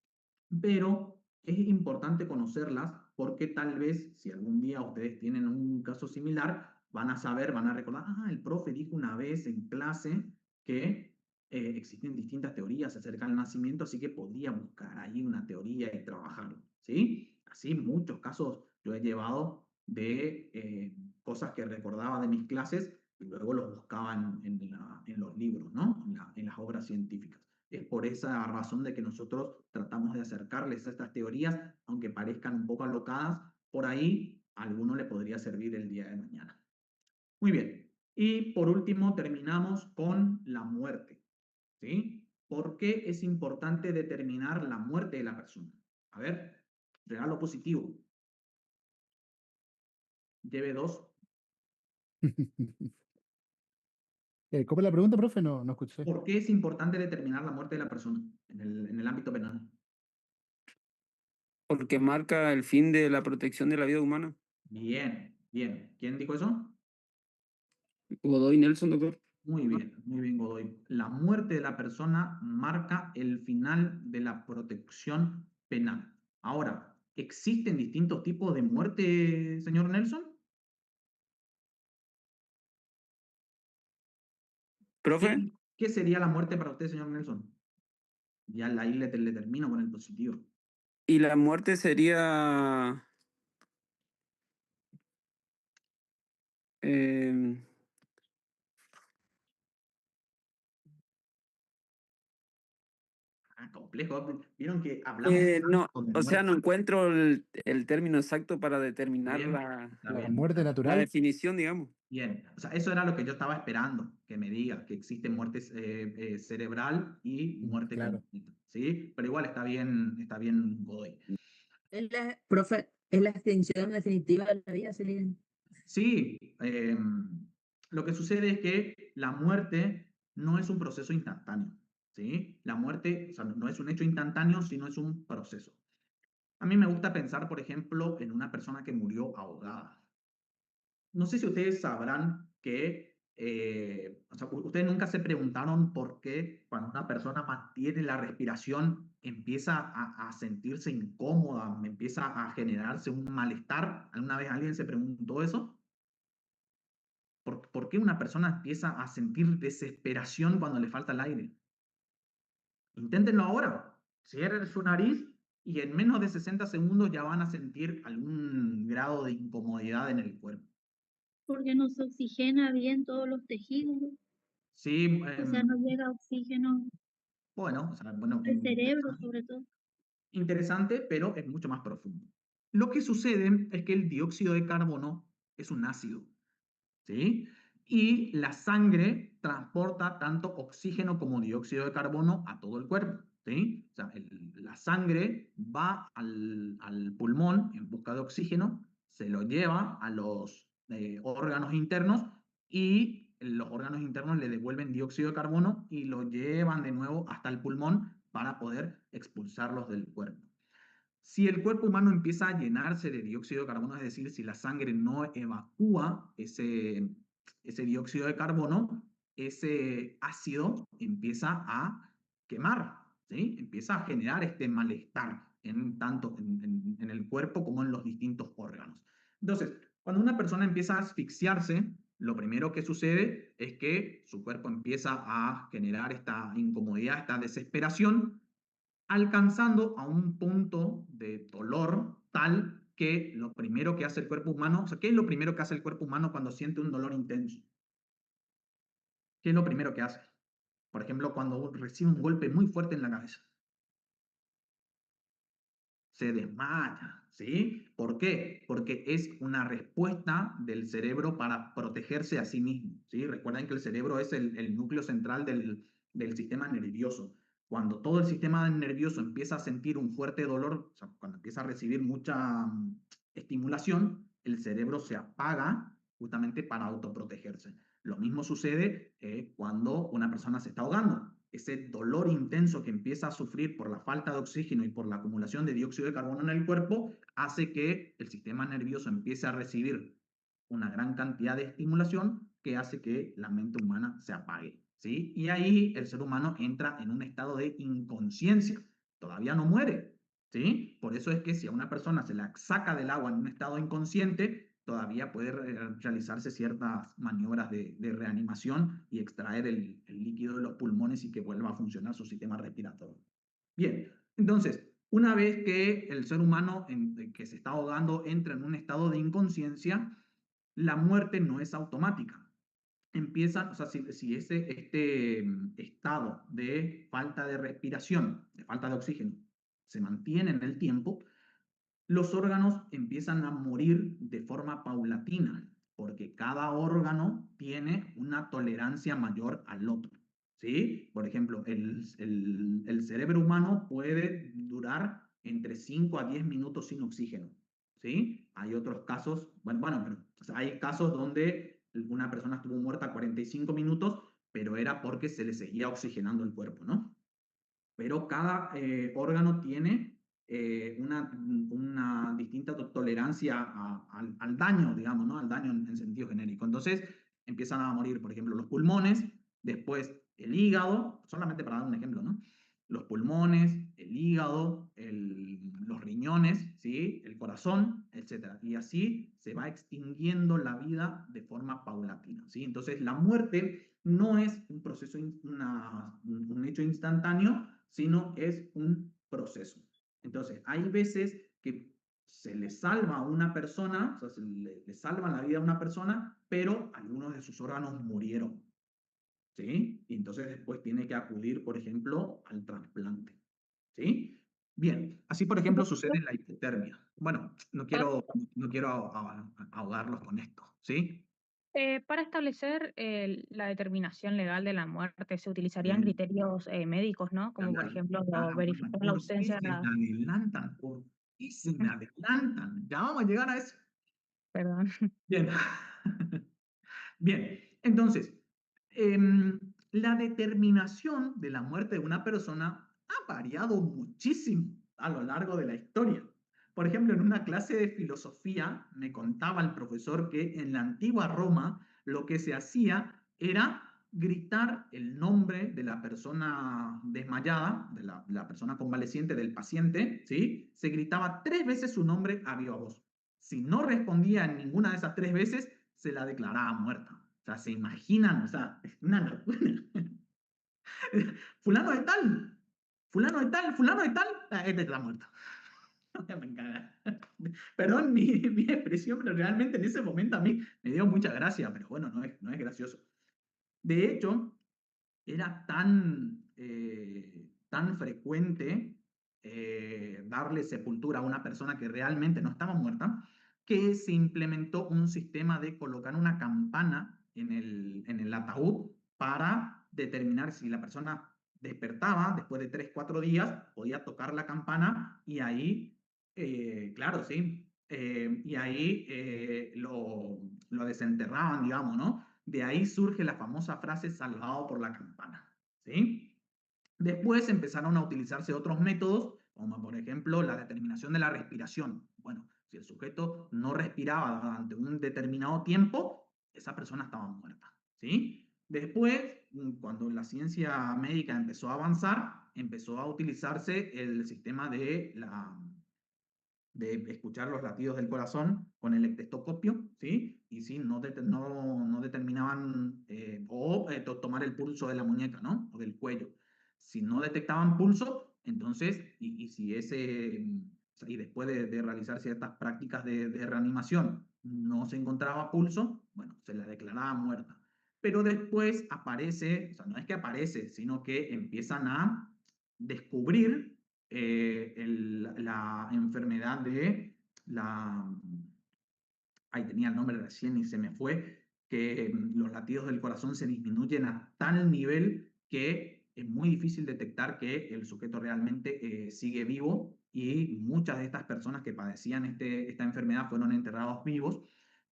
Pero es importante conocerlas porque tal vez si algún día ustedes tienen un caso similar, van a saber, van a recordar, el profe dijo una vez en clase que existen distintas teorías acerca del nacimiento, así que podría buscar ahí una teoría y trabajarlo, ¿sí? Así muchos casos yo he llevado de cosas que recordaba de mis clases y luego los buscaba en los libros, ¿no? En las obras científicas. Es por esa razón de que nosotros tratamos de acercarles a estas teorías, aunque parezcan un poco alocadas, por ahí a alguno le podría servir el día de mañana. Muy bien. Y por último terminamos con la muerte, ¿sí? ¿Por qué es importante determinar la muerte de la persona? A ver, regalo positivo. Lleve 2. ¿Cómo es la pregunta, profe? No escuché. ¿Por qué es importante determinar la muerte de la persona en el ámbito penal? Porque marca el fin de la protección de la vida humana. Bien, bien. ¿Quién dijo eso? Godoy Nelson, doctor. Muy bien, Godoy. La muerte de la persona marca el final de la protección penal. Ahora, ¿existen distintos tipos de muerte, señor Nelson? Profe, ¿Qué sería la muerte para usted, señor Nelson? Ya ahí le termino con el positivo. y la muerte sería em, Complejo. Vieron que hablamos no, tanto de o sea, muerte. no encuentro el término exacto para Está determinar bien, está La bien. muerte la natural. definición, digamos. Bien, o sea, eso era lo que yo estaba esperando, que me diga que existe muerte cerebral y muerte Claro. congénita, ¿sí? Pero igual está bien Godoy. Profe, es la extinción definitiva de la vida, Celina. Sí, lo que sucede es que la muerte no es un proceso instantáneo, ¿sí? La muerte, o sea, no es un hecho instantáneo, sino es un proceso. A mí me gusta pensar, por ejemplo, en una persona que murió ahogada. No sé si ustedes sabrán que, o sea, ustedes nunca se preguntaron por qué cuando una persona mantiene la respiración empieza a sentirse incómoda, empieza a generarse un malestar. ¿Alguna vez alguien se preguntó eso? ¿Por qué una persona empieza a sentir desesperación cuando le falta el aire? Inténtenlo ahora. Cierren su nariz y en menos de 60 segundos ya van a sentir algún grado de incomodidad en el cuerpo. Porque no se oxigena bien todos los tejidos, Sí, o sea, no llega oxígeno bueno, o sea, bueno, al cerebro sobre todo. interesante, pero es mucho más profundo. Lo que sucede es que el dióxido de carbono es un ácido, ¿sí? Y la sangre transporta tanto oxígeno como dióxido de carbono a todo el cuerpo, ¿sí? O sea, la sangre va al pulmón en busca de oxígeno, se lo lleva a los órganos internos y los órganos internos le devuelven dióxido de carbono y lo llevan de nuevo hasta el pulmón para poder expulsarlos del cuerpo. Si el cuerpo humano empieza a llenarse de dióxido de carbono, es decir, si la sangre no evacúa ese dióxido de carbono, ese ácido empieza a quemar, ¿sí? Empieza a generar este malestar tanto en el cuerpo como en los distintos órganos. Entonces, cuando una persona empieza a asfixiarse, lo primero que sucede es que su cuerpo empieza a generar esta incomodidad, esta desesperación, alcanzando a un punto de dolor tal que lo primero que hace el cuerpo humano, o sea, ¿qué es lo primero que hace el cuerpo humano cuando siente un dolor intenso? ¿Qué es lo primero que hace? Por ejemplo, cuando recibe un golpe muy fuerte en la cabeza. Se desmaya, ¿sí? ¿Por qué? Porque es una respuesta del cerebro para protegerse a sí mismo, ¿sí? Recuerden que el cerebro es el núcleo central del sistema nervioso. Cuando todo el sistema nervioso empieza a sentir un fuerte dolor, o sea, cuando empieza a recibir mucha estimulación, el cerebro se apaga justamente para autoprotegerse. Lo mismo sucede cuando una persona se está ahogando. Ese dolor intenso que empieza a sufrir por la falta de oxígeno y por la acumulación de dióxido de carbono en el cuerpo hace que el sistema nervioso empiece a recibir una gran cantidad de estimulación que hace que la mente humana se apague, ¿sí? Y ahí el ser humano entra en un estado de inconsciencia. Todavía no muere, ¿sí? Por eso es que si a una persona se la saca del agua en un estado inconsciente, todavía puede realizarse ciertas maniobras de reanimación y extraer el líquido de los pulmones y que vuelva a funcionar su sistema respiratorio. Bien, entonces, una vez que el ser humano que se está ahogando entra en un estado de inconsciencia, la muerte no es automática. Empieza, o sea, si este estado de falta de respiración, de falta de oxígeno, se mantiene en el tiempo, los órganos empiezan a morir de forma paulatina, porque cada órgano tiene una tolerancia mayor al otro, ¿sí? Por ejemplo, el cerebro humano puede durar entre 5 a 10 minutos sin oxígeno, ¿sí? Hay otros casos, bueno, pero o sea, hay casos donde una persona estuvo muerta 45 minutos, pero era porque se le seguía oxigenando el cuerpo, ¿no? Pero cada órgano tiene una distinta tolerancia al daño, digamos, ¿no? Al daño en sentido genérico. Entonces empiezan a morir, por ejemplo, los pulmones, después el hígado, solamente para dar un ejemplo, ¿no? Los pulmones, el hígado, los riñones, ¿sí? El corazón, etc. Y así se va extinguiendo la vida de forma paulatina, ¿sí? Entonces la muerte no es un proceso, un hecho instantáneo, sino es un proceso. Entonces, hay veces que se le salva a una persona, o sea, le salvan la vida a una persona, pero algunos de sus órganos murieron, ¿sí? Y entonces después tiene que acudir, por ejemplo, al trasplante, ¿sí? Bien, así por ejemplo sucede en la hipotermia. Bueno, no quiero ahogarlos con esto, ¿sí? Para establecer la determinación legal de la muerte se utilizarían Bien. criterios médicos, ¿no? Como por ejemplo verificar la ¿Por qué ausencia de se me la... adelantan? ¿Por qué se me adelantan? Ya vamos a llegar a eso. Perdón. Bien. Bien, entonces, la determinación de la muerte de una persona ha variado muchísimo a lo largo de la historia. Por ejemplo, en una clase de filosofía me contaba el profesor que en la antigua Roma lo que se hacía era gritar el nombre de la persona desmayada, de la persona convaleciente, del paciente, ¿sí? Se gritaba 3 veces su nombre a viva voz. Si no respondía en ninguna de esas 3 veces, se la declaraba muerta. O sea, ¿se imaginan? O sea, es una locura. Fulano de tal, fulano de tal, fulano de tal, este está muerto. Me encanta. Perdón mi expresión, pero realmente en ese momento a mí me dio mucha gracia, pero bueno, no es gracioso. De hecho, era tan frecuente darle sepultura a una persona que realmente no estaba muerta, que se implementó un sistema de colocar una campana en el ataúd para determinar si la persona despertaba después de 3, 4 días, podía tocar la campana y ahí, claro, sí, y ahí lo desenterraban, digamos, ¿no? De ahí surge la famosa frase salvado por la campana, ¿sí? Después empezaron a utilizarse otros métodos, como por ejemplo la determinación de la respiración. Bueno, si el sujeto no respiraba durante un determinado tiempo, esa persona estaba muerta, ¿sí? Después, cuando la ciencia médica empezó a avanzar, empezó a utilizarse el sistema de escuchar los latidos del corazón con el estetoscopio, ¿sí? Y si no determinaban, tomar el pulso de la muñeca, ¿no? O del cuello. Si no detectaban pulso, entonces, y después de realizar ciertas prácticas de reanimación, no se encontraba pulso, bueno, se la declaraba muerta. Pero después aparece, o sea, no es que aparece, sino que empiezan a descubrir la enfermedad de ahí tenía el nombre recién y se me fue, que los latidos del corazón se disminuyen a tal nivel que es muy difícil detectar que el sujeto realmente sigue vivo, y muchas de estas personas que padecían esta enfermedad fueron enterrados vivos,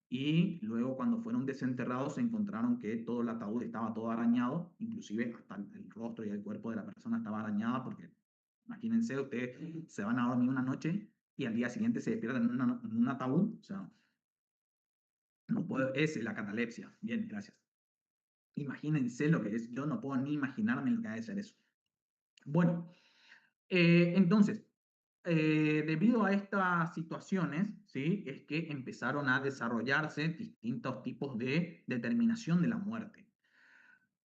y luego cuando fueron desenterrados se encontraron que todo el ataúd estaba todo arañado, inclusive hasta el rostro y el cuerpo de la persona estaba arañada, porque imagínense, ustedes se van a dormir una noche y al día siguiente se despiertan en un ataúd, o sea, no puedo, es la catalepsia. Bien, gracias. Imagínense lo que es, yo no puedo ni imaginarme lo que ha de ser eso. Bueno, entonces, debido a estas situaciones, ¿sí? Es que empezaron a desarrollarse distintos tipos de determinación de la muerte.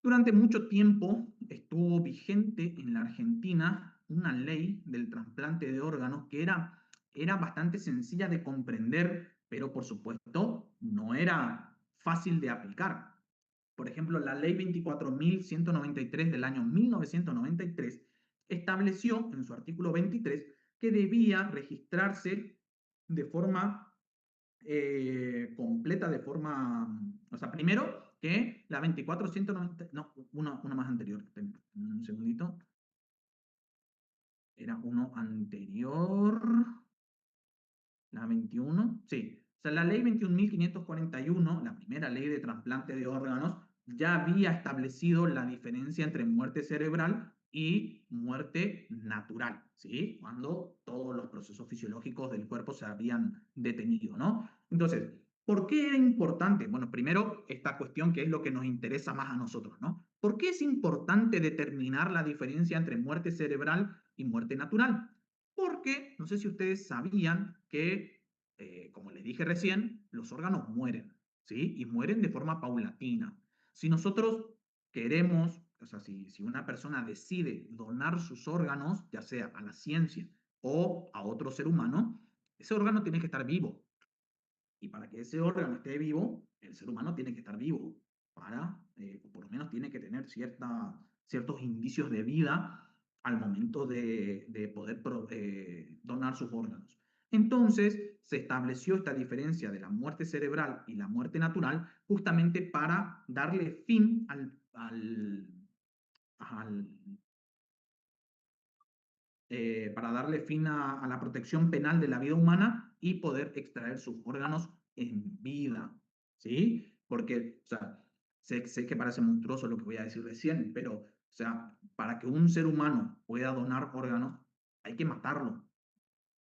Durante mucho tiempo estuvo vigente en la Argentina una ley del trasplante de órganos que era bastante sencilla de comprender, pero por supuesto no era fácil de aplicar. Por ejemplo, la ley 24.193 del año 1993 estableció en su artículo 23 que debía registrarse de forma completa, o sea, primero que la 24.190, no, uno más anterior, un segundito, era uno anterior, la 21, sí, o sea, la ley 21.541, la primera ley de trasplante de órganos, ya había establecido la diferencia entre muerte cerebral y muerte natural, ¿sí? Cuando todos los procesos fisiológicos del cuerpo se habían detenido, ¿no? Entonces, ¿por qué era importante? Bueno, primero, esta cuestión que es lo que nos interesa más a nosotros, ¿no? ¿Por qué es importante determinar la diferencia entre muerte cerebral y muerte natural? Porque, no sé si ustedes sabían que, como les dije recién, los órganos mueren, ¿sí? Y mueren de forma paulatina. Si nosotros queremos, o sea, si una persona decide donar sus órganos, ya sea a la ciencia o a otro ser humano, ese órgano tiene que estar vivo. Y para que ese órgano esté vivo, el ser humano tiene que estar vivo, o por lo menos tiene que tener ciertos indicios de vida al momento de poder donar sus órganos. Entonces, se estableció esta diferencia de la muerte cerebral y la muerte natural justamente para darle fin para darle fin a la protección penal de la vida humana y poder extraer sus órganos en vida, ¿sí? Porque, o sea, sé que parece monstruoso lo que voy a decir recién, pero, o sea, para que un ser humano pueda donar órganos, hay que matarlo,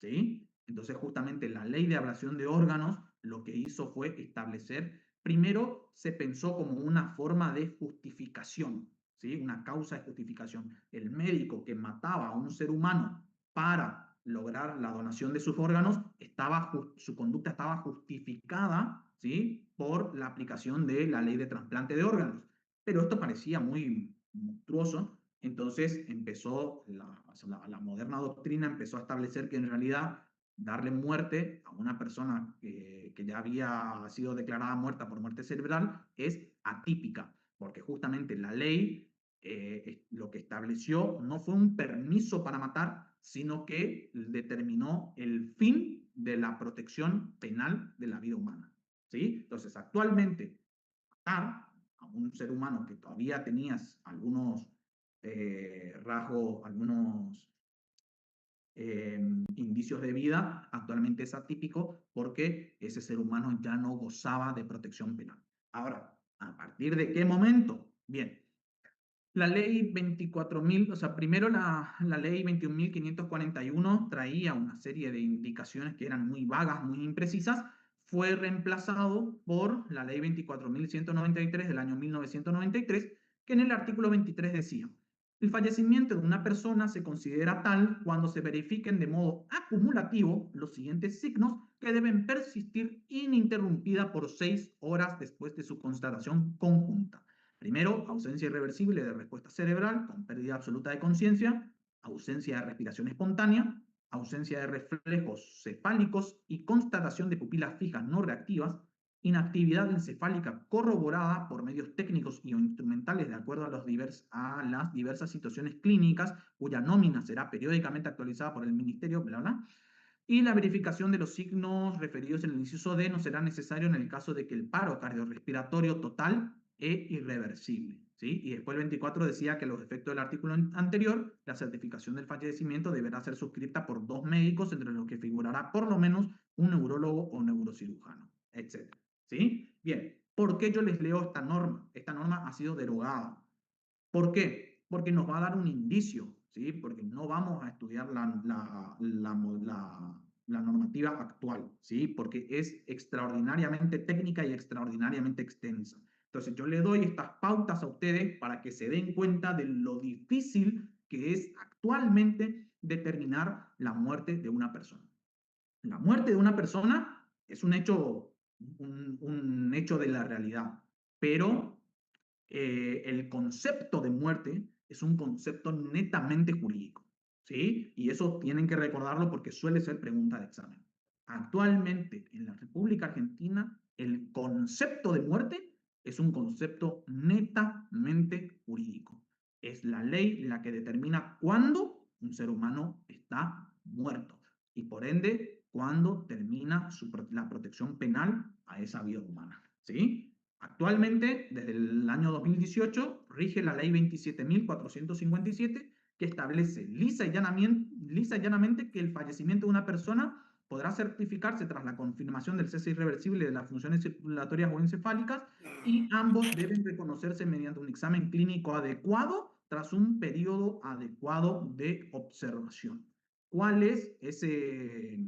¿sí? Entonces, justamente la ley de ablación de órganos lo que hizo fue establecer, primero se pensó como una forma de justificación, ¿sí? Una causa de justificación. El médico que mataba a un ser humano para lograr la donación de sus órganos, su conducta estaba justificada, ¿sí? Por la aplicación de la ley de trasplante de órganos. Pero esto parecía muy monstruoso, entonces empezó la moderna doctrina empezó a establecer que en realidad darle muerte a una persona que ya había sido declarada muerta por muerte cerebral es atípica, porque justamente la ley lo que estableció no fue un permiso para matar, sino que determinó el fin de la protección penal de la vida humana. ¿Sí? Entonces, actualmente, matar a un ser humano que todavía tenías algunos rasgos, algunos indicios de vida, actualmente es atípico porque ese ser humano ya no gozaba de protección penal. Ahora, ¿a partir de qué momento? Bien, la ley 24.000, o sea, primero la ley 21.541 traía una serie de indicaciones que eran muy vagas, muy imprecisas, fue reemplazado por la ley 24.193 del año 1993, que en el artículo 23 decía: el fallecimiento de una persona se considera tal cuando se verifiquen de modo acumulativo los siguientes signos que deben persistir ininterrumpida por 6 horas después de su constatación conjunta. Primero, ausencia irreversible de respuesta cerebral con pérdida absoluta de conciencia, ausencia de respiración espontánea, ausencia de reflejos cefálicos y constatación de pupilas fijas no reactivas, inactividad encefálica corroborada por medios técnicos y o instrumentales de acuerdo a las diversas situaciones clínicas, cuya nómina será periódicamente actualizada por el Ministerio, bla, bla. Y la verificación de los signos referidos en el inciso D no será necesario en el caso de que el paro cardiorrespiratorio total e irreversible. ¿Sí? Y después el 24 decía que los efectos del artículo anterior, la certificación del fallecimiento deberá ser suscrita por 2 médicos, entre los que figurará por lo menos un neurólogo o neurocirujano, etc. ¿Sí? Bien, ¿por qué yo les leo esta norma? Esta norma ha sido derogada. ¿Por qué? Porque nos va a dar un indicio, ¿sí? Porque no vamos a estudiar la normativa actual, ¿sí? Porque es extraordinariamente técnica y extraordinariamente extensa. Entonces, yo le doy estas pautas a ustedes para que se den cuenta de lo difícil que es actualmente determinar la muerte de una persona. La muerte de una persona es un hecho de la realidad, pero el concepto de muerte es un concepto netamente jurídico, ¿sí? Y eso tienen que recordarlo porque suele ser pregunta de examen. Actualmente, en la República Argentina, el concepto de muerte es un concepto netamente jurídico. Es la ley la que determina cuándo un ser humano está muerto y por ende cuándo termina la protección penal a esa vida humana, ¿sí? Actualmente, desde el año 2018, rige la ley 27.457 que establece lisa y llanamente que el fallecimiento de una persona podrá certificarse tras la confirmación del cese irreversible de las funciones circulatorias o encefálicas y ambos deben reconocerse mediante un examen clínico adecuado tras un periodo adecuado de observación. ¿Cuál es ese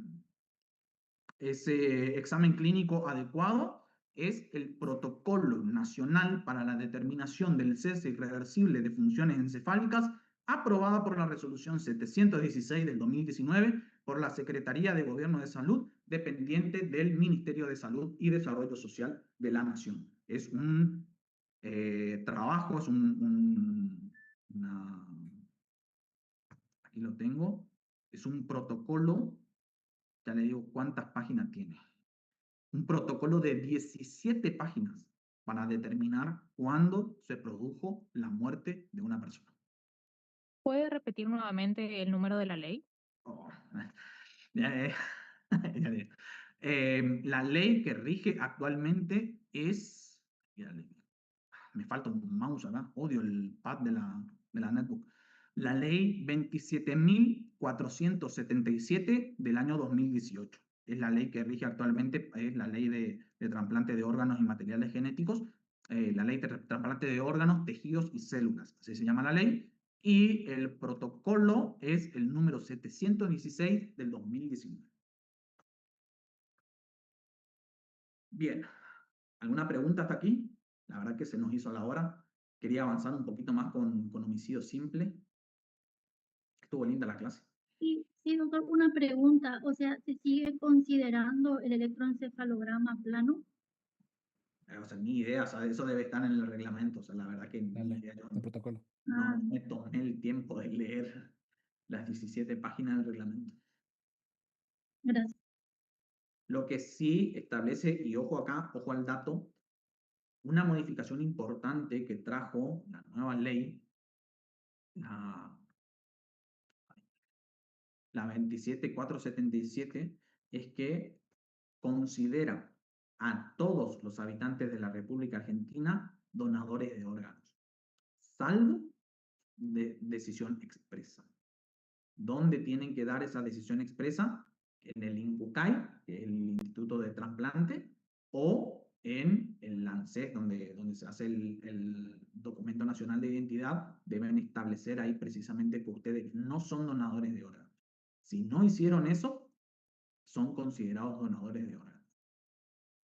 examen clínico adecuado? Es el Protocolo Nacional para la Determinación del Cese Irreversible de Funciones Encefálicas, aprobada por la Resolución 716 del 2019 por la Secretaría de Gobierno de Salud, dependiente del Ministerio de Salud y Desarrollo Social de la Nación. Es un trabajo, es aquí lo tengo, es un protocolo, ya le digo cuántas páginas tiene. Un protocolo de 17 páginas para determinar cuándo se produjo la muerte de una persona. ¿Puede repetir nuevamente el número de la ley? Oh, la ley que rige actualmente es... Me falta un mouse acá, odio el pad de la netbook. La ley 27.477 del año 2018. Es la ley que rige actualmente, es la ley de trasplante de órganos y materiales genéticos, la ley de trasplante de órganos, tejidos y células, así se llama la ley, y el protocolo es el número 716 del 2019. Bien, ¿alguna pregunta hasta aquí? La verdad que se nos hizo la hora. Quería avanzar un poquito más con homicidio simple. Estuvo linda la clase. Sí, sí, doctor, una pregunta. O sea, ¿se sigue considerando el electroencefalograma plano? O sea, ni idea, o sea, eso debe estar en el reglamento. O sea, la verdad que ni idea. Yo El protocolo. Ah, no me tomé el tiempo de leer las 17 páginas del reglamento. gracias. Lo que sí establece, y ojo acá, ojo al dato, una modificación importante que trajo la nueva ley, la 27477, es que considera a todos los habitantes de la República Argentina donadores de órganos, salvo de decisión expresa. ¿Dónde tienen que dar esa decisión expresa? En el INCUCAI, que es el Instituto de Trasplante, o en el ANSES, donde se hace el Documento Nacional de Identidad, deben establecer ahí precisamente que ustedes no son donadores de órganos. Si no hicieron eso, son considerados donadores de órganos.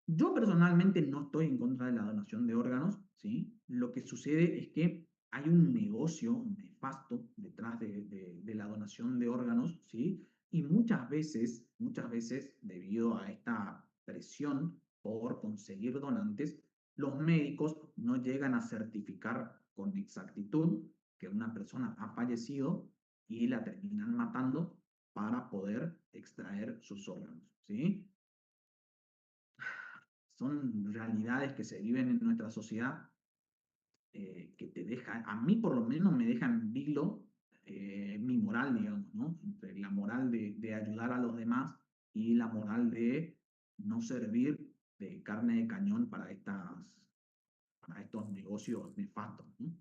Yo personalmente no estoy en contra de la donación de órganos, ¿sí? Lo que sucede es que hay un negocio nefasto detrás de la donación de órganos, ¿sí? Y muchas veces, debido a esta presión por conseguir donantes, los médicos no llegan a certificar con exactitud que una persona ha fallecido y la terminan matando para poder extraer sus órganos, ¿sí? Son realidades que se viven en nuestra sociedad que te dejan, a mí por lo menos me dejan en vilo mi moral, digamos, ¿no? Entre la moral de ayudar a los demás y la moral de no servir de carne de cañón para estos negocios nefastos, ¿no?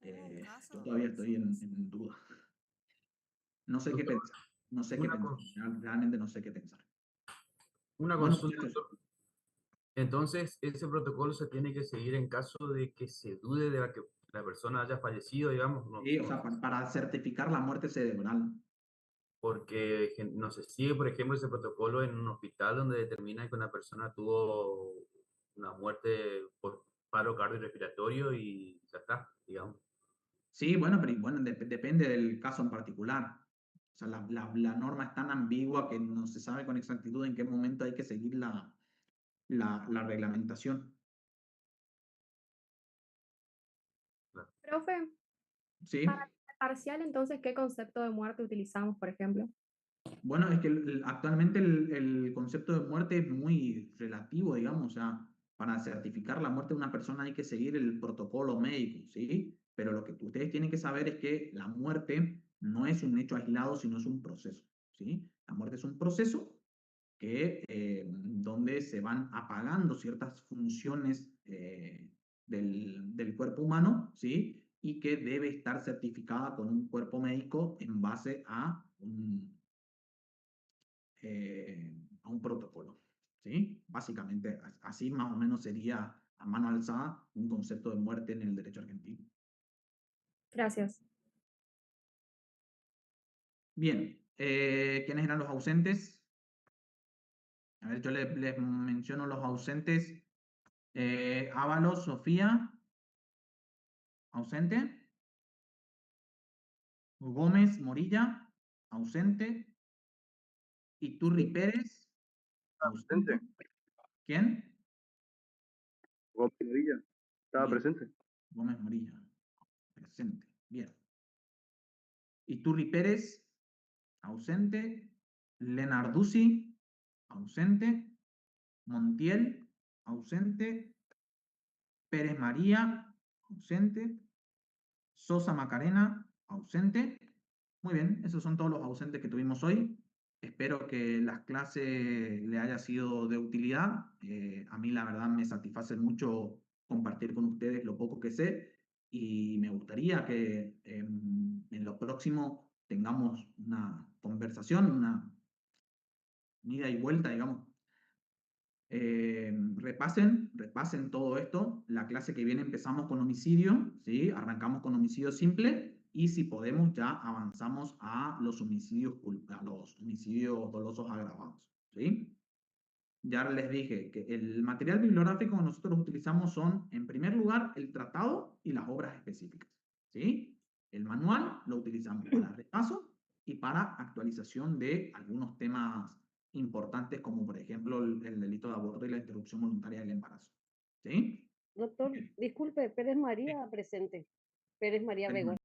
Yo todavía estoy en duda. No sé qué pensar. No sé qué pensar. Realmente no sé qué pensar. Una Bueno, consulta, doctor. Entonces, ese protocolo se tiene que seguir en caso de que se dude de que la persona haya fallecido, digamos. No, sí, o sea, para certificar la muerte cerebral. Porque no se sigue, por ejemplo, ese protocolo en un hospital donde determina que una persona tuvo una muerte por paro cardiorrespiratorio y ya está, digamos. Sí, bueno, pero bueno, depende del caso en particular. O sea, la norma es tan ambigua que no se sabe con exactitud en qué momento hay que seguir la reglamentación. Profe, Sí. para el parcial, entonces, ¿qué concepto de muerte utilizamos, por ejemplo? Bueno, es que actualmente el concepto de muerte es muy relativo, digamos. O sea, para certificar la muerte de una persona hay que seguir el protocolo médico, ¿sí? Pero lo que ustedes tienen que saber es que la muerte no es un hecho aislado, sino es un proceso, ¿sí? La muerte es un proceso donde se van apagando ciertas funciones del cuerpo humano, ¿sí? Y que debe estar certificada con un cuerpo médico en base a un protocolo, ¿sí? Básicamente, así más o menos sería a mano alzada un concepto de muerte en el derecho argentino. Gracias. Bien, ¿quiénes eran los ausentes? A ver, yo les menciono los ausentes. Ábalos, Sofía, ausente. Gómez, Morilla, ausente. Iturri Pérez, ausente. ¿Quién? Gómez Morilla, estaba Bien. presente. Gómez Morilla, presente. Bien. Iturri Pérez, ausente. Lenarduzzi, ausente. Montiel, ausente. Pérez María, ausente. Sosa Macarena, ausente. Muy bien, esos son todos los ausentes que tuvimos hoy. Espero que las clases le haya sido de utilidad. A mí la verdad me satisface mucho compartir con ustedes lo poco que sé y me gustaría que en lo próximo tengamos una conversación, una ida y vuelta, digamos. Repasen todo esto. La clase que viene empezamos con homicidio, ¿sí? Arrancamos con homicidio simple y si podemos ya avanzamos a los homicidios dolosos agravados, ¿sí? ya les dije que el material bibliográfico que nosotros utilizamos son, en primer lugar, el tratado y las obras específicas, ¿sí? El manual lo utilizamos para repaso y para actualización de algunos temas importantes, como por ejemplo el delito de aborto y la interrupción voluntaria del embarazo, ¿sí? Doctor, disculpe, Pérez María presente. Pérez María Vega.